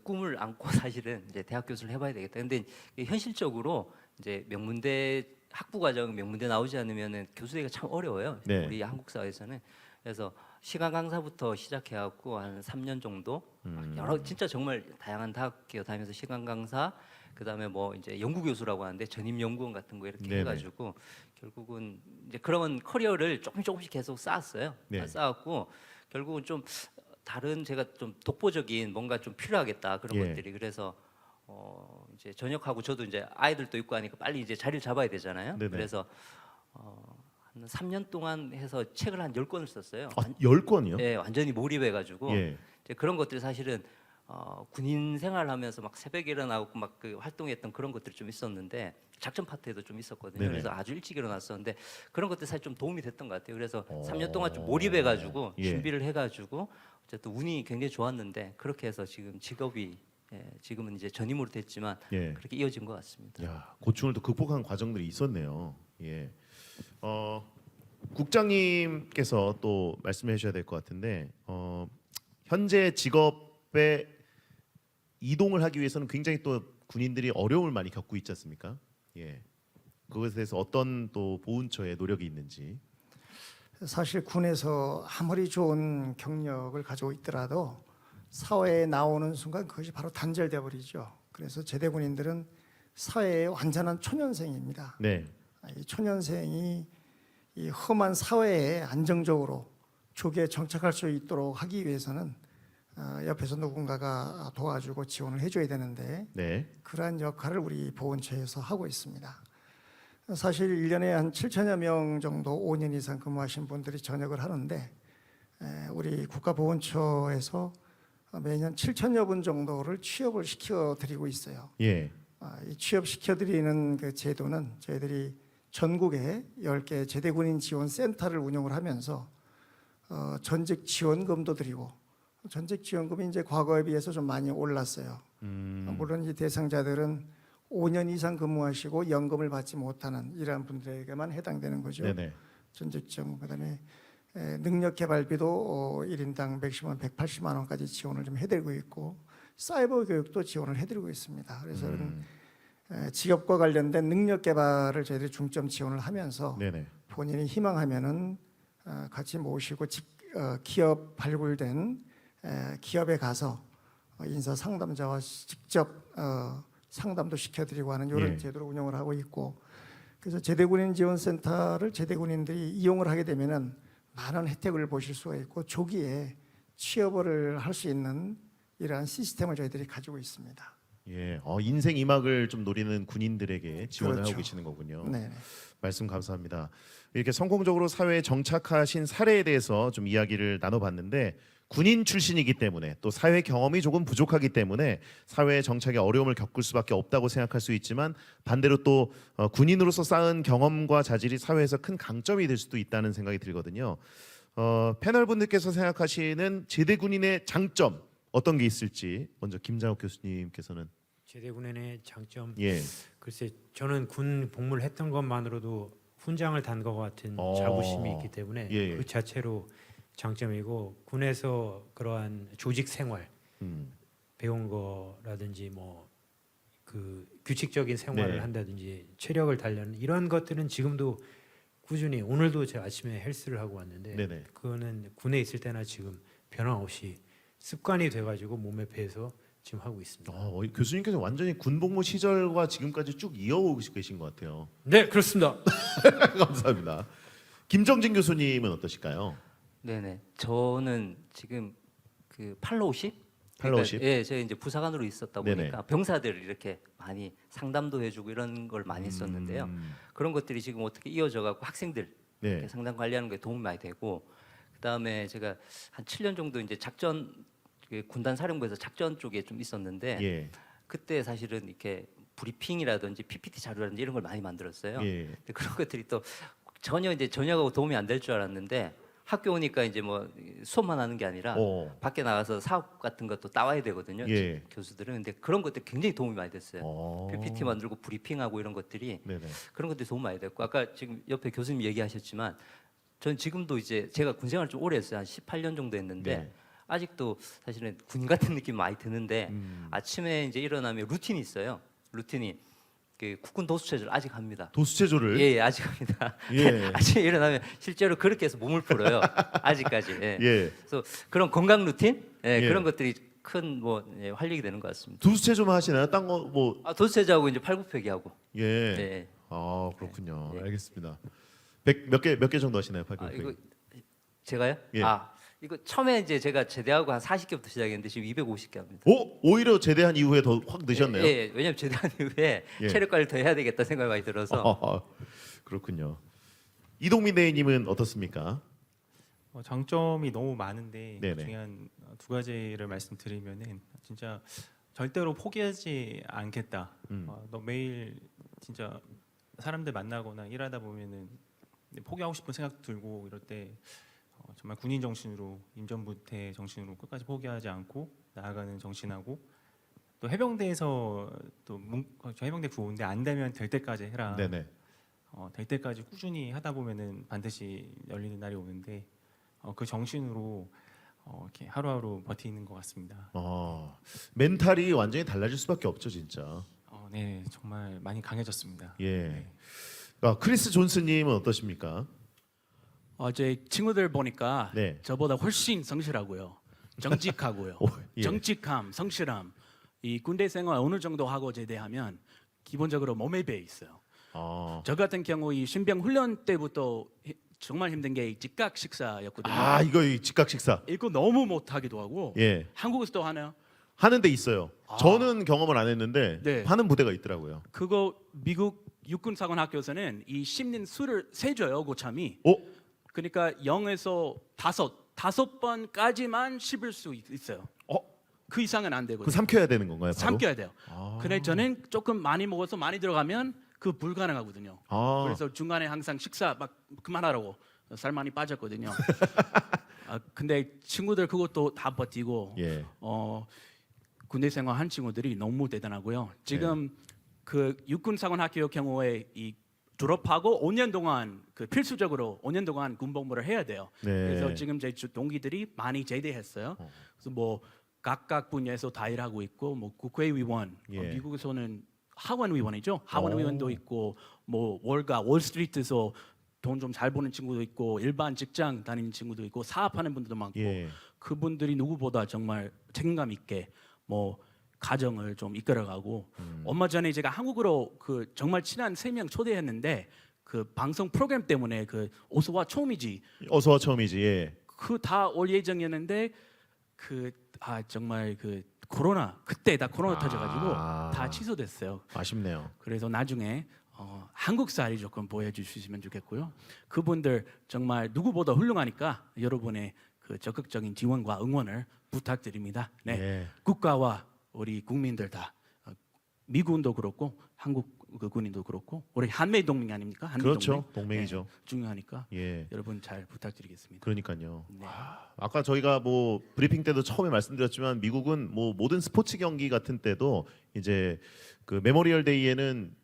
꿈을 안고 사실은 이제 대학 교수를 해봐야 되겠다. 근데 현실적으로 이제 명문대 학부 과정 명문대 나오지 않으면은 교수되기가 참 어려워요. 네. 우리 한국 사회에서는. 그래서 시간 강사부터 시작해갖고 한 3년 정도 여러 진짜 정말 다양한 학교 다니면서 시간 강사 그다음에 뭐 이제 연구 교수라고 하는데 전임 연구원 같은 거 이렇게 네네. 해가지고 결국은 이제 그런 커리어를 조금씩 계속 쌓았어요. 네. 쌓았고 결국은 좀 다른 제가 좀 독보적인 뭔가 좀 필요하겠다 그런 예. 것들이 그래서 이제 전역하고 저도 이제 아이들도 있고 하니까 빨리 이제 자리를 잡아야 되잖아요. 네네. 그래서 한 3년 동안 해서 책을 한 10권을 썼어요. 10권이요? 네, 완전히 몰입해가지고 예. 이제 그런 것들이 사실은 군인 생활하면서 막 새벽에 일어나고 막 그 활동했던 그런 것들이 좀 있었는데 작전 파트에도 좀 있었거든요. 네네. 그래서 아주 일찍 일어났었는데 그런 것들이 사실 좀 도움이 됐던 것 같아요. 그래서 3년 동안 좀 몰입해가지고 예. 준비를 해가지고 어쨌든 운이 굉장히 좋았는데 그렇게 해서 지금 직업이 지금은 이제 전임으로 됐지만 예. 그렇게 이어진 것 같습니다. 야, 고충을 또 극복한 과정들이 있었네요. 예. 국장님께서 또 말씀해 주셔야 될 것 같은데 현재 직업에 이동을 하기 위해서는 굉장히 또 군인들이 어려움을 많이 겪고 있지 않습니까? 예. 그것에 대해서 어떤 또 보훈처의 노력이 있는지. 사실 군에서 아무리 좋은 경력을 가지고 있더라도 사회에 나오는 순간 그것이 바로 단절돼 버리죠. 그래서 제대 군인들은 사회의 완전한 초년생입니다. 네. 이 초년생이 이 험한 사회에 안정적으로 조기에 정착할 수 있도록 하기 위해서는 옆에서 누군가가 도와주고 지원을 해줘야 되는데 네. 그러한 역할을 우리 보훈처에서 하고 있습니다. 사실 1년에 한 7천여 명 정도 5년 이상 근무하신 분들이 전역을 하는데 우리 국가보훈처에서 매년 7천여 분 정도를 취업을 시켜드리고 있어요. 예. 이 취업시켜드리는 그 제도는 저희들이 전국에 10개 제대군인 지원 센터를 운영을 하면서 전직 지원금도 드리고 전직 지원금이 이제 과거에 비해서 좀 많이 올랐어요. 물론 이 대상자들은 5년 이상 근무하시고 연금을 받지 못하는 이러한 분들에게만 해당되는 거죠. 네네. 전직 지원금 그다음에 능력 개발비도 1인당 맥시멈 180만 원까지 지원을 좀 해드리고 있고 사이버 교육도 지원을 해드리고 있습니다. 그래서 직업과 관련된 능력 개발을 저희들이 중점 지원을 하면서 네네. 본인이 희망하면은 같이 모시고 기업 발굴된 기업에 가서 인사 상담자와 직접 상담도 시켜드리고 하는 이런 예. 제도를 운영을 하고 있고 그래서 제대군인 지원센터를 제대군인들이 이용을 하게 되면은 많은 혜택을 보실 수가 있고 조기에 취업을 할 수 있는 이러한 시스템을 저희들이 가지고 있습니다. 예. 인생 2막을 좀 노리는 군인들에게 지원을 그렇죠. 하고 계시는 거군요. 네. 말씀 감사합니다. 이렇게 성공적으로 사회에 정착하신 사례에 대해서 좀 이야기를 나눠봤는데 군인 출신이기 때문에 또 사회 경험이 조금 부족하기 때문에 사회 정착에 어려움을 겪을 수밖에 없다고 생각할 수 있지만 반대로 또 군인으로서 쌓은 경험과 자질이 사회에서 큰 강점이 될 수도 있다는 생각이 들거든요. 패널 분들께서 생각하시는 제대 군인의 장점 어떤 게 있을지 먼저 김장욱 교수님께서는. 제대군인의 장점. 예. 글쎄 저는 군 복무를 했던 것만으로도 훈장을 단 것 같은 자부심이 있기 때문에 예. 그 자체로 장점이고 군에서 그러한 조직 생활 배운 거라든지 뭐 그 규칙적인 생활을 네. 한다든지 체력을 단련하는 이런 것들은 지금도 꾸준히 오늘도 제가 아침에 헬스를 하고 왔는데 네네. 그거는 군에 있을 때나 지금 변함없이 습관이 돼가지고 몸에 배서 지금 하고 있습니다. 교수님께서 완전히 군복무 시절과 지금까지 쭉 이어오고 계신 것 같아요. 네, 그렇습니다. 감사합니다. 김정진 교수님은 어떠실까요? 네네. 저는 지금 그 팔로우십 펠로우십. 예, 제가 이제 부사관으로 있었다 보니까 네네. 병사들을 이렇게 많이 상담도 해주고 이런 걸 많이 했었는데요. 그런 것들이 지금 어떻게 이어져가고 학생들 네. 이렇게 상담 관리하는 게 도움이 많이 되고, 그다음에 제가 한 7년 정도 이제 작전 군단 사령부에서 작전 쪽에 좀 있었는데 예. 그때 사실은 이렇게 브리핑이라든지 PPT 자료라든지 이런 걸 많이 만들었어요. 예. 근데 그런 것들이 또 전혀 이제 전혀하고 도움이 안 될 줄 알았는데 학교 오니까 이제 뭐 수업만 하는 게 아니라 밖에 나가서 사업 같은 것도 따와야 되거든요. 예. 교수들은. 근데 그런 것들 굉장히 도움이 많이 됐어요. PPT 만들고 브리핑하고 이런 것들이 네네. 그런 것들이 도움 많이 됐고, 아까 지금 옆에 교수님 얘기하셨지만 전 지금도 이제 제가 군 생활 좀 오래 했어요. 한 18년 정도 했는데 네. 아직도 사실은 군 같은 느낌 많이 드는데 아침에 이제 일어나면 루틴이 있어요. 루틴이 그 국군 도수체조를 아직 합니다. 도수체조를? 예, 아직 합니다. 예. 아침에 일어나면 실제로 그렇게 해서 몸을 풀어요. 아직까지. 예. 예. 그래서 그런 건강 루틴, 예. 그런 것들이 큰 뭐 활력이 되는 것 같습니다. 도수체조만 하시나요? 딴 거 뭐? 도수체조하고 이제 팔굽혀펴기하고. 예. 네. 아 그렇군요. 알겠습니다. 몇 개 정도 하시나요? 팔굽혀펴기? 이거 제가요? 예. 이거 처음에 이제 제가 제대하고 한 40개부터 시작했는데 지금 250개 합니다. 오히려 제대한 이후에 더 확 느셨네요. 예, 왜냐면 제대한 이후에 예. 체력 관리 더 해야 되겠다 생각이 많이 들어서. 그렇군요. 이동민 대위님은 어떻습니까? 장점이 너무 많은데 네네. 중요한 두 가지를 말씀드리면은 진짜 절대로 포기하지 않겠다. 너 매일 진짜 사람들 만나거나 일하다 보면은 포기하고 싶은 생각 들고 이럴 때 정말 군인 정신으로, 임전부태 정신으로 끝까지 포기하지 않고 나아가는 정신하고, 또 해병대에서 저 해병대 부호인데 안 되면 될 때까지 해라. 네네. 될 때까지 꾸준히 하다 보면은 반드시 열리는 날이 오는데 그 정신으로 이렇게 하루하루 버티는 것 같습니다. 멘탈이 완전히 달라질 수밖에 없죠, 진짜. 네, 정말 많이 강해졌습니다. 예. 크리스 존스님은 어떠십니까? 제 친구들 보니까 네. 저보다 훨씬 성실하고요, 정직하고요. 예. 정직함, 성실함, 이 군대 생활 어느 정도 하고 제대하면 기본적으로 몸에 배 있어요. 저 같은 경우 이 신병 훈련 때부터 정말 힘든 게 직각 식사였거든요. 이거 직각 식사. 이거 너무 못하기도 하고. 예. 한국에서도 하나요? 하는 데 있어요. 저는 경험을 안 했는데 네. 하는 부대가 있더라고요. 그거 미국 육군사관학교에서는 이 씹는 수를 세줘요, 고참이. 그러니까 0에서 5 번까지만 씹을 수 있어요. 그 이상은 안 되거든요. 그 삼켜야 되는 건가요? 바로? 삼켜야 돼요. 근데 저는 조금 많이 먹어서 많이 들어가면 그 불가능하거든요. 그래서 중간에 항상 식사 막 그만하라고, 살 많이 빠졌거든요. 근데 친구들 그것도 다 버티고 예. 군대 생활한 친구들이 너무 대단하고요. 지금 그 육군사관학교 경우에 이 졸업하고 5년 동안 그 필수적으로 5년 동안 군복무를 해야 돼요. 네. 그래서 지금 제 동기들이 많이 제대했어요. 그래서 뭐 각각 분야에서 다 일하고 있고, 뭐 국회의원, 미국에서는 하원의원이죠. 하원의원도 있고, 뭐 월가 월스트리트에서 돈 좀 잘 버는 친구도 있고, 일반 직장 다니는 친구도 있고, 사업하는 분들도 많고, 그분들이 누구보다 정말 책임감 있게 뭐 가정을 좀 이끌어가고. 얼마 전에 제가 한국으로 그 정말 친한 3명 초대했는데 그 방송 프로그램 때문에 그 어서와 처음이지. 어서와 처음이지. 예. 그 다 올 예정이었는데 정말 그 코로나 그때 다 코로나 터져가지고 다 취소됐어요. 아쉽네요. 그래서 나중에 한국살이 조금 보여주시면 좋겠고요. 그분들 정말 누구보다 훌륭하니까 여러분의 그 적극적인 지원과 응원을 부탁드립니다. 네, 예. 국가와 우리 국민들 다, 미군도 그렇고 한국 그 군인도 그렇고 우리 한미 동맹 아닙니까? 한미 그렇죠. 동맹. 동맹이죠. 네, 중요하니까 예. 여러분 잘 부탁드리겠습니다. 그러니까요. 네. 아까 저희가 뭐 브리핑 때도 처음에 말씀드렸지만 미국은 뭐 모든 스포츠 경기 같은 때도 이제 그 메모리얼 데이에는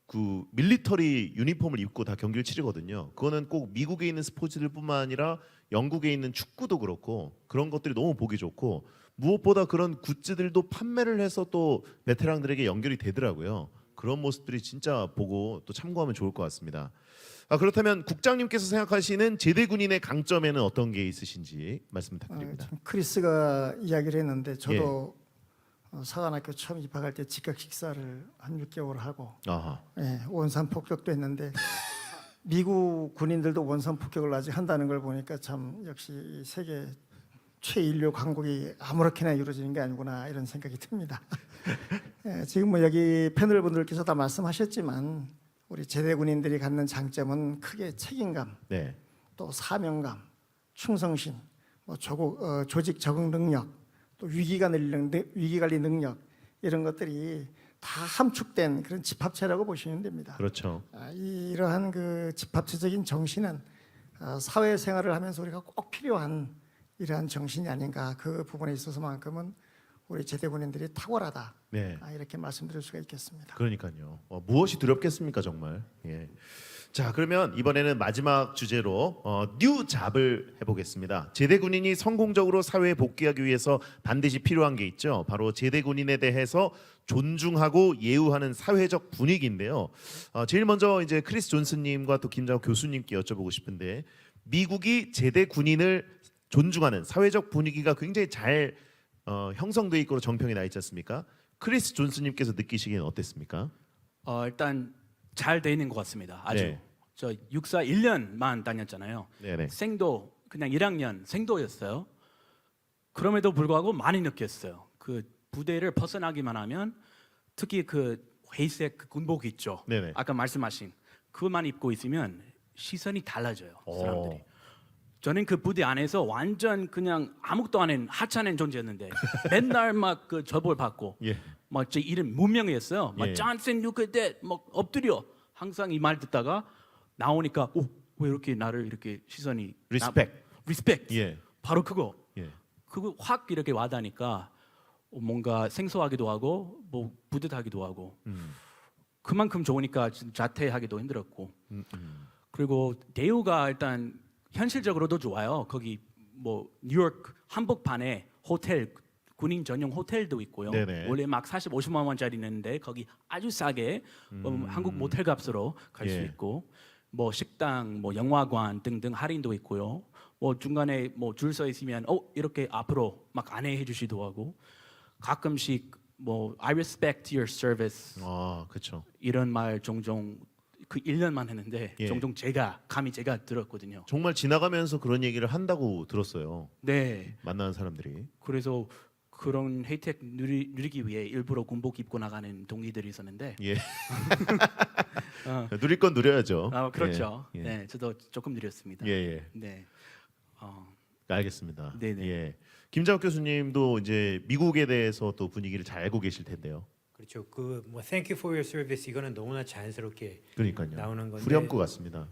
그 밀리터리 유니폼을 입고 다 경기를 치르거든요. 그거는 꼭 미국에 있는 스포츠들뿐만 아니라 영국에 있는 축구도 그렇고 그런 것들이 너무 보기 좋고, 무엇보다 그런 굿즈들도 판매를 해서 또 베테랑들에게 연결이 되더라고요. 그런 모습들이 진짜 보고 또 참고하면 좋을 것 같습니다. 그렇다면 국장님께서 생각하시는 제대 군인의 강점에는 어떤 게 있으신지 말씀 부탁드립니다. 크리스가 이야기를 했는데 저도 사관학교 처음 입학할 때 직각 식사를 한 6개월 하고 원산 폭격도 했는데 미국 군인들도 원산 폭격을 아직 한다는 걸 보니까 참 역시 세계 최인류 강국이 아무렇게나 이루어지는 게 아니구나 이런 생각이 듭니다. 지금 뭐 여기 패널 분들께서 다 말씀하셨지만 우리 제대 군인들이 갖는 장점은 크게 책임감, 네. 또 사명감, 충성심, 뭐 조직 적응 능력, 또 위기 관리 능력 이런 것들이 다 함축된 그런 집합체라고 보시면 됩니다. 그렇죠. 이러한 그 집합체적인 정신은 사회생활을 하면서 우리가 꼭 필요한 이러한 정신이 아닌가, 그 부분에 있어서만큼은 우리 제대 군인들이 탁월하다. 네. 이렇게 말씀드릴 수가 있겠습니다. 그러니까요. 무엇이 두렵겠습니까, 정말. 예. 자, 그러면 이번에는 마지막 주제로 뉴 잡을 해보겠습니다. 제대 군인이 성공적으로 사회에 복귀하기 위해서 반드시 필요한 게 있죠. 바로 제대 군인에 대해서 존중하고 예우하는 사회적 분위기인데요. 제일 먼저 이제 크리스 존슨님과 또 김장욱 교수님께 여쭤보고 싶은데, 미국이 제대 군인을 존중하는 사회적 분위기가 굉장히 잘 형성돼 있고 정평이 나 있지 않습니까? 크리스 존슨님께서 느끼시기에는 어땠습니까? 일단 잘 돼 있는 것 같습니다. 아주. 네. 저 육사 1년만 다녔잖아요. 네네. 생도 그냥 1학년 생도였어요. 그럼에도 불구하고 많이 느꼈어요. 그 부대를 벗어나기만 하면 특히 그 회색 그 군복 있죠. 네네. 아까 말씀하신 그것만 입고 있으면 시선이 달라져요. 사람들이. 저는 그 부대 안에서 완전 그냥 아무것도 안 한 하찮은 존재였는데 맨날 막 그 저볼 받고 예. 막 제 이름 문명이었어요. 막 예. 존슨 유크댓 막 엎드려 항상 이 말 듣다가 나오니까 왜 이렇게 나를 이렇게 시선이 리스펙 예. 바로 그거 예. 그거 확 이렇게 와닿으니까 뭔가 생소하기도 하고 뭐 뿌듯하기도 하고 그만큼 좋으니까 자퇴하기도 힘들었고 그리고 대우가 일단 현실적으로도 좋아요. 거기 뭐 뉴욕 한복판에 호텔 군인 전용 호텔도 있고요. 네네. 원래 막 40, 50만 원짜리 있는데 거기 아주 싸게 한국 모텔 값으로 갈 수 예. 있고 뭐 식당, 뭐 영화관 등등 할인도 있고요. 뭐 중간에 뭐 줄 서 있으면 이렇게 앞으로 막 안내해 주시도 하고 가끔씩 뭐 I respect your service 그렇죠. 이런 말 종종 그 1년만 했는데 예. 종종 감히 제가 들었거든요. 정말 지나가면서 그런 얘기를 한다고 들었어요. 네. 만나는 사람들이. 그래서 그런 혜택 누리기 위해 일부러 군복 입고 나가는 동기들이 있었는데. 예. 누릴 건 누려야죠. 그렇죠. 예. 예. 네, 저도 조금 누렸습니다. 예. 네. 알겠습니다. 네네. 예. 김장욱 교수님도 이제 미국에 대해서 또 분위기를 잘 알고 계실 텐데요. 그렇죠. 그 뭐 Thank you for your service 이거는 너무나 자연스럽게 그러니까요. 나오는 건데 후렴구 같습니다.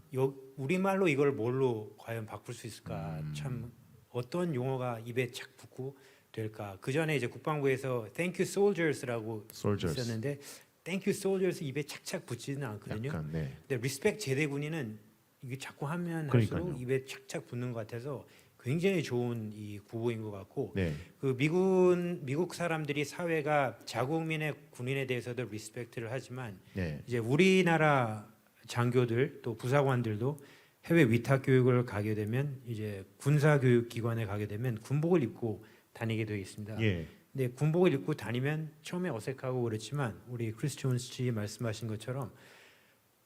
우리말로 이걸 뭘로 과연 바꿀 수 있을까? 참 어떤 용어가 입에 착 붙고 될까? 그 전에 이제 국방부에서 Thank you soldiers라고 있었는데 Thank you soldiers 입에 착착 붙지는 않거든요. 약간, 네. 근데 respect 제대군인은 이게 자꾸 하면 그러니까요. 할수록 입에 착착 붙는 것 같아서 굉장히 좋은 이 구호인 것 같고 네. 그 미국 사람들이 사회가 자국민의 군인에 대해서도 리스펙트를 하지만 네. 이제 우리나라 장교들 또 부사관들도 해외 위탁 교육을 가게 되면 이제 군사 교육 기관에 가게 되면 군복을 입고 다니게 되어 있습니다. 예. 근데 군복을 입고 다니면 처음에 어색하고 그렇지만 우리 크리스 존스 씨 말씀하신 것처럼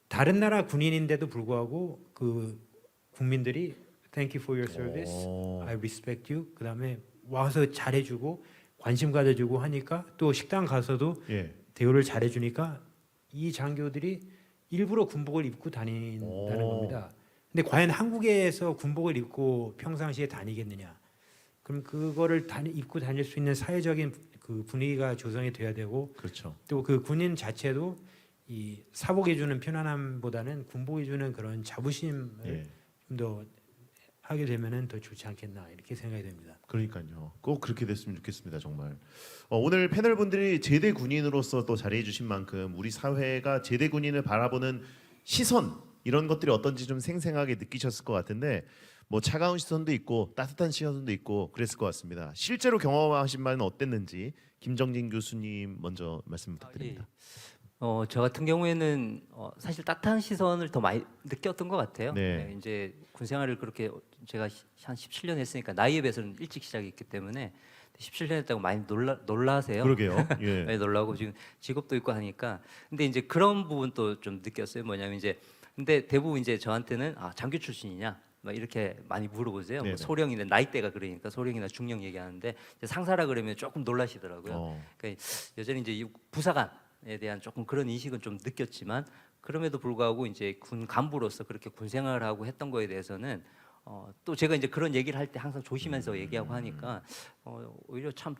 다른 나라 군인인데도 불구하고 그 국민들이 Thank you for your service. I respect you. 그다음에 와서 잘해주고 관심 가져주고 하니까 또 식당 가서도 예. 대우를 잘해주니까 이 장교들이 일부러 군복을 입고 다닌다는 겁니다. 근데 과연 한국에서 군복을 입고 평상시에 다니겠느냐? 그럼 그거를 입고 다닐 수 있는 사회적인 그 분위기가 조성이 돼야 되고, 그렇죠. 또 그 군인 자체도 이 사복이 주는 편안함보다는 군복이 주는 그런 자부심을 좀 더 하게 되면은 더 좋지 않겠나 이렇게 생각이 됩니다. 그러니까요. 꼭 그렇게 됐으면 좋겠습니다. 정말. 오늘 패널 분들이 제대 군인으로서 또 자리해 주신 만큼 우리 사회가 제대 군인을 바라보는 시선 이런 것들이 어떤지 좀 생생하게 느끼셨을 것 같은데 뭐 차가운 시선도 있고 따뜻한 시선도 있고 그랬을 것 같습니다. 실제로 경험하신 바는 어땠는지 김정진 교수님 먼저 말씀 부탁드립니다. 저 같은 경우에는 사실 따뜻한 시선을 더 많이 느꼈던 것 같아요. 네. 이제 군 생활을 그렇게 제가 한 17년 했으니까 나이에 비해서는 일찍 시작했기 때문에 17년 했다고 많이 놀라세요. 그러게요. 예. 많이 놀라고 지금 직업도 있고 하니까. 근데 이제 그런 부분도 좀 느꼈어요. 뭐냐면 이제 근데 대부분 이제 저한테는 장교 출신이냐? 막 이렇게 많이 물어보세요. 네네. 뭐 소령이나 나이대가 그러니까 소령이나 중령 얘기하는데 이제 상사라 그러면 조금 놀라시더라고요. 그러니까 여전히 이제 이 부사관에 대한 조금 그런 인식은 좀 느꼈지만 그럼에도 불구하고 이제 군 간부로서 그렇게 군 생활을 하고 했던 거에 대해서는 또 제가 이제 그런 얘기를 할 때 항상 조심해서 얘기하고 하니까 오히려 참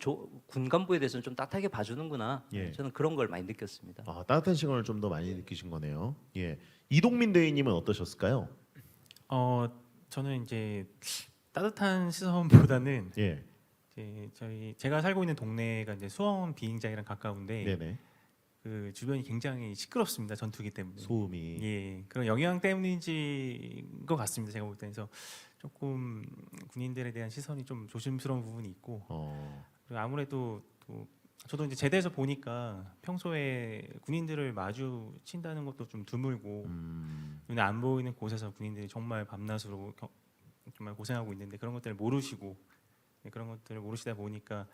군 간부에 대해서는 좀 따뜻하게 봐주는구나. 예. 저는 그런 걸 많이 느꼈습니다. 아, 따뜻한 시간을 좀 더 많이 느끼신 거네요. 예. 이동민 대위님은 어떠셨을까요? 저는 이제 따뜻한 시선보다는 예. 이제 제가 살고 있는 동네가 이제 수원 비행장이랑 가까운데 네네. 그 주변이 굉장히 시끄럽습니다. 전투기 때문에. 소음이. 예, 그런 영향 때문인지 것 같습니다. 제가 볼 때는. 그래서 조금 군인들에 대한 시선이 좀 조심스러운 부분이 있고 그리고 아무래도 또 저도 이제 제대에서 보니까 평소에 군인들을 마주친다는 것도 좀 드물고 눈에 안 보이는 곳에서 군인들이 정말 밤낮으로 정말 고생하고 있는데 그런 것들을 모르시고 그런 것들을 모르시다 보니까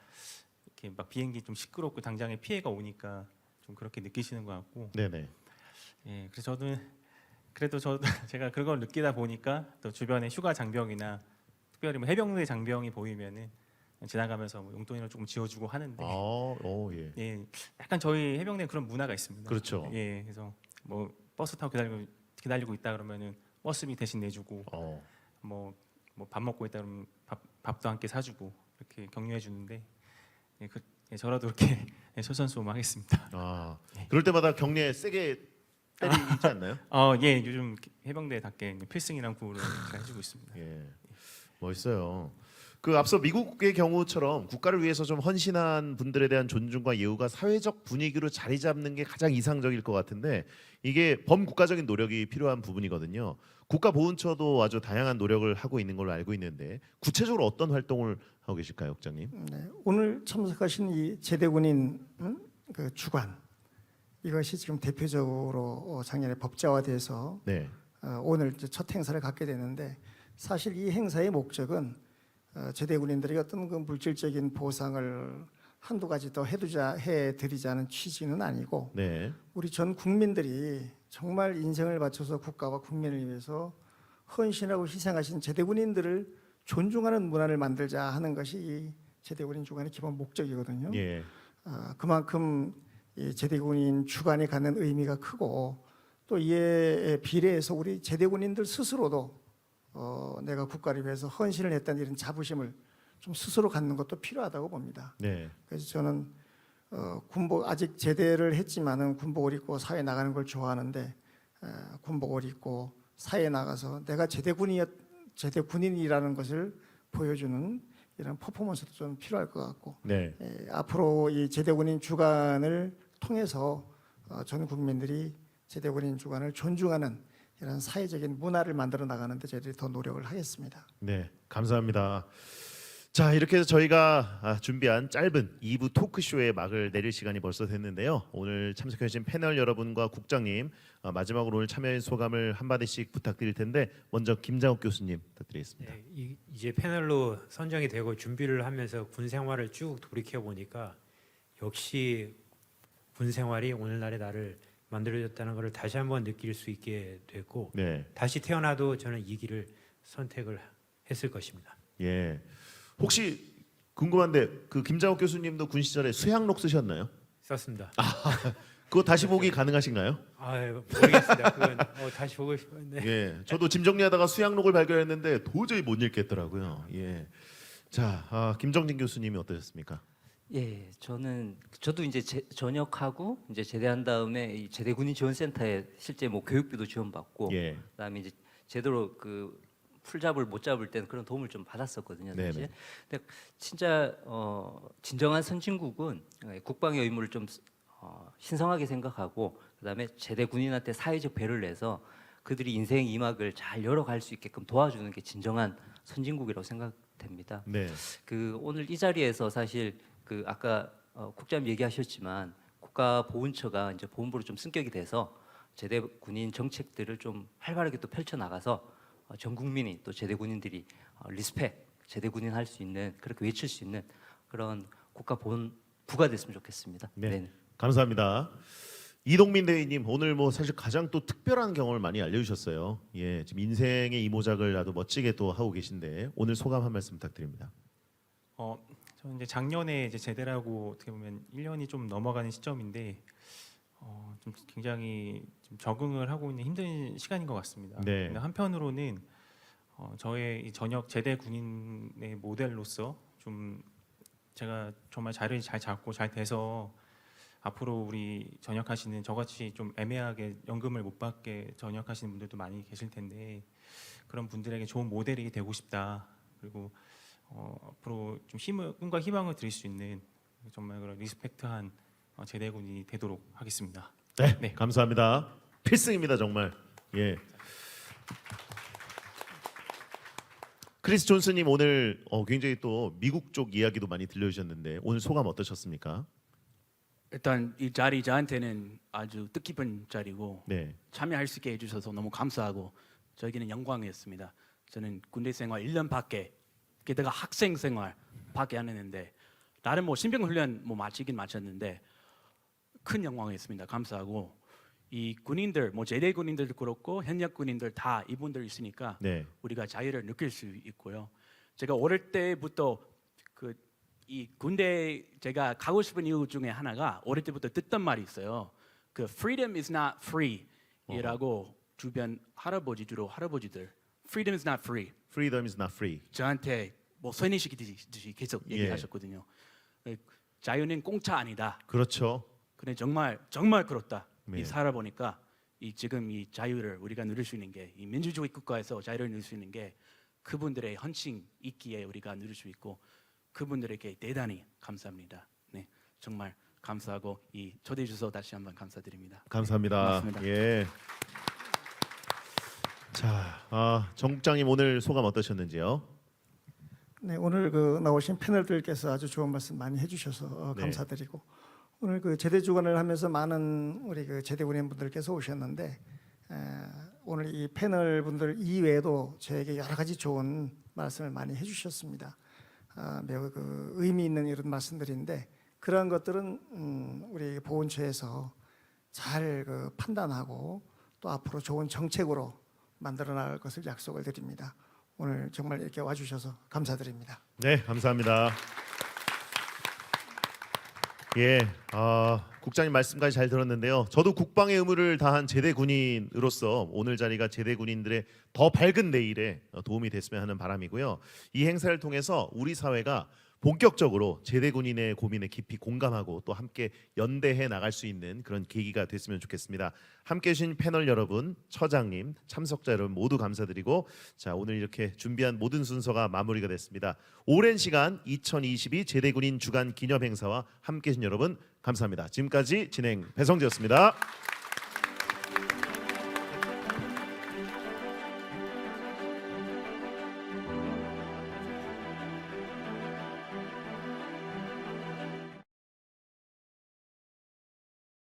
이렇게 막 비행기 좀 시끄럽고 당장에 피해가 오니까 좀 그렇게 느끼시는 것 같고. 네네. 예, 그래서 저는 그래도 제가 그걸 느끼다 보니까 또 주변에 휴가 장병이나 특별히 뭐 해병대 장병이 보이면은 지나가면서 뭐 용돈이나 조금 지어주고 하는데. 예. 예, 약간 저희 해병대 그런 문화가 있습니다. 그렇죠. 예, 그래서 뭐 버스 타고 기다리고 있다 그러면은 버스비 대신 내주고, 뭐 밥 먹고 있다 그러면 밥도 함께 사주고 이렇게 격려해 주는데. 예, 저라도 이렇게 솔선수범하겠습니다. 그럴 때마다 격려 세게 때리지 않나요? 예, 요즘 해병대답게 필승이랑 구호를 잘 해주고 있습니다. 예, 멋있어요. 그 앞서 미국의 경우처럼 국가를 위해서 좀 헌신한 분들에 대한 존중과 예우가 사회적 분위기로 자리 잡는 게 가장 이상적일 것 같은데 이게 범국가적인 노력이 필요한 부분이거든요. 국가보훈처도 아주 다양한 노력을 하고 있는 걸로 알고 있는데 구체적으로 어떤 활동을 하고 계실까요, 국장님? 네, 오늘 참석하신 이 제대군인 그 주관 이것이 지금 대표적으로 작년에 법제화돼서 네. 오늘 이제 첫 행사를 갖게 되는데 사실 이 행사의 목적은 제대군인들에게 어떤 그 물질적인 보상을 한두 가지 더 해드리자는 취지는 아니고 네. 우리 전 국민들이 정말 인생을 바쳐서 국가와 국민을 위해서 헌신하고 희생하신 제대군인들을 존중하는 문화를 만들자 하는 것이 이 제대군인 주간의 기본 목적이거든요. 예. 그만큼 이 제대군인 주간에 갖는 의미가 크고 또 이에 비례해서 우리 제대군인들 스스로도 내가 국가를 위해서 헌신을 했다는 이런 자부심을 좀 스스로 갖는 것도 필요하다고 봅니다. 네. 그래서 저는 군복 아직 제대를 했지만은 군복을 입고 사회 나가는 걸 좋아하는데 군복을 입고 사회에 나가서 내가 제대군인이라는 것을 보여주는 이런 퍼포먼스도 좀 필요할 것 같고 네. 앞으로 이 제대군인 주간을 통해서 전 국민들이 제대군인 주간을 존중하는 이런 사회적인 문화를 만들어 나가는데 저희들이 더 노력을 하겠습니다. 네, 감사합니다. 자, 이렇게 해서 저희가 준비한 짧은 2부 토크쇼의 막을 내릴 시간이 벌써 됐는데요. 오늘 참석해 주신 패널 여러분과 국장님 마지막으로 오늘 참여해 소감을 한마디씩 부탁드릴 텐데 먼저 김장욱 교수님 부탁드리겠습니다. 네, 이제 패널로 선정이 되고 준비를 하면서 군 생활을 쭉 돌이켜 보니까 역시 군 생활이 오늘날의 나를 만들어졌다는 것을 다시 한번 느낄 수 있게 됐고 네. 다시 태어나도 저는 이 길을 선택을 했을 것입니다. 예. 혹시 궁금한데 그 김장욱 교수님도 군 시절에 수양록 쓰셨나요? 썼습니다. 그거 다시 보기 가능하신가요? 모르겠습니다. 그건 다시 보고 싶은데. 예, 저도 짐 정리하다가 수양록을 발견했는데 도저히 못 읽겠더라고요. 예. 자, 김정진 교수님이 어떠셨습니까? 예, 저도 이제 전역하고 이제 제대한 다음에 이 제대 군인 지원센터에 실제 뭐 교육비도 지원받고 예. 그다음에 이제 제대로 그 풀잡을 못 잡을 때는 그런 도움을 좀 받았었거든요, 사실. 네네. 근데 진짜 진정한 선진국은 국방의 의무를 좀 신성하게 생각하고 그다음에 제대 군인한테 사회적 배려를 해서 그들이 인생 이막을 잘 열어갈 수 있게끔 도와주는 게 진정한 선진국이라고 생각됩니다. 네. 그 오늘 이 자리에서 사실 그 아까 국장님 얘기하셨지만 국가보훈처가 이제 보훈부로 좀 승격이 돼서 제대 군인 정책들을 좀 활발하게 또 펼쳐 나가서 전 국민이 또 제대 군인들이 리스펙 제대 군인 할 수 있는 그렇게 외칠 수 있는 그런 국가보훈부가 됐으면 좋겠습니다. 네. 네. 감사합니다. 이동민 대위님 오늘 뭐 사실 가장 또 특별한 경험을 많이 알려주셨어요. 예, 지금 인생의 이모작을 아주 멋지게 또 하고 계신데 오늘 소감 한 말씀 부탁드립니다. 저는 이제 작년에 이제 제대를 하고 어떻게 보면 1년이 좀 넘어가는 시점인데 좀 굉장히 좀 적응을 하고 있는 힘든 시간인 것 같습니다. 네. 근데 한편으로는 저의 이 전역 제대 군인의 모델로서 좀 제가 정말 자리를 잘 잡고 잘 돼서 앞으로 우리 전역하시는 저같이 좀 애매하게 연금을 못 받게 전역하시는 분들도 많이 계실 텐데 그런 분들에게 좋은 모델이 되고 싶다. 그리고 앞으로 좀 꿈과 희망을 드릴 수 있는 정말 그런 리스펙트한 제대군이 되도록 하겠습니다. 네, 네. 감사합니다. 필승입니다 정말. 예. 크리스 존스님 오늘 굉장히 또 미국 쪽 이야기도 많이 들려주셨는데 오늘 소감 어떠셨습니까? 일단 이 자리 저한테는 아주 뜻깊은 자리고 네. 참여할 수 있게 해주셔서 너무 감사하고 저에게는 영광이었습니다. 저는 군대 생활 1년밖에 게다가 학생 생활밖에 안 했는데 나름 뭐 신병 훈련 뭐 마치긴 마쳤는데 큰 영광이었습니다. 감사하고 이 군인들 뭐 제대 군인들도 그렇고 현역 군인들 다 이분들 있으니까 네. 우리가 자유를 느낄 수 있고요. 제가 어릴 때부터 이 군대 제가 가고 싶은 이유 중에 하나가 어릴 때부터 듣던 말이 있어요. 그 freedom is not free이라고 주변 주로 할아버지들 freedom is not free. Freedom is not free. 저한테 뭐 쇠뇌시키듯이 계속 얘기하셨거든요. 자유는 공짜 아니다. 그렇죠. 근데 정말 그렇다. 네. 이 살아보니까 지금 이 자유를 우리가 누릴 수 있는 게 이 민주주의 국가에서 자유를 누릴 수 있는 게 그분들의 헌신 있기에 우리가 누릴 수 있고 그분들에게 대단히 감사합니다. 네, 정말 감사하고 이 초대해 주셔서 다시 한번 감사드립니다. 감사합니다. 네, 고맙습니다. 예. 자, 정 국장님 오늘 소감 어떠셨는지요? 네, 오늘 나오신 패널들께서 아주 좋은 말씀 많이 해주셔서 네. 감사드리고 오늘 제대 주관을 하면서 많은 우리 제대 군인분들께서 오셨는데 오늘 이 패널 분들 이외에도 저에게 여러 가지 좋은 말씀을 많이 해주셨습니다. 매우 의미 있는 이런 말씀들인데 그러한 것들은 우리 보훈처에서 잘 판단하고 또 앞으로 좋은 정책으로 만들어 나갈 것을 약속을 드립니다. 오늘 정말 이렇게 와주셔서 감사드립니다. 네, 감사합니다. 예, 국장님 말씀까지 잘 들었는데요. 저도 국방의 의무를 다한 제대 군인으로서 오늘 자리가 제대 군인들의 더 밝은 내일에 도움이 됐으면 하는 바람이고요. 이 행사를 통해서 우리 사회가 본격적으로 제대 군인의 고민에 깊이 공감하고 또 함께 연대해 나갈 수 있는 그런 계기가 됐으면 좋겠습니다. 함께해 주신 패널 여러분, 처장님, 참석자 여러분 모두 감사드리고 자, 오늘 이렇게 준비한 모든 순서가 마무리가 됐습니다. 오랜 시간 2022 제대 군인 주간 기념 행사와 함께해 주신 여러분 감사합니다. 지금까지 진행 배성재였습니다.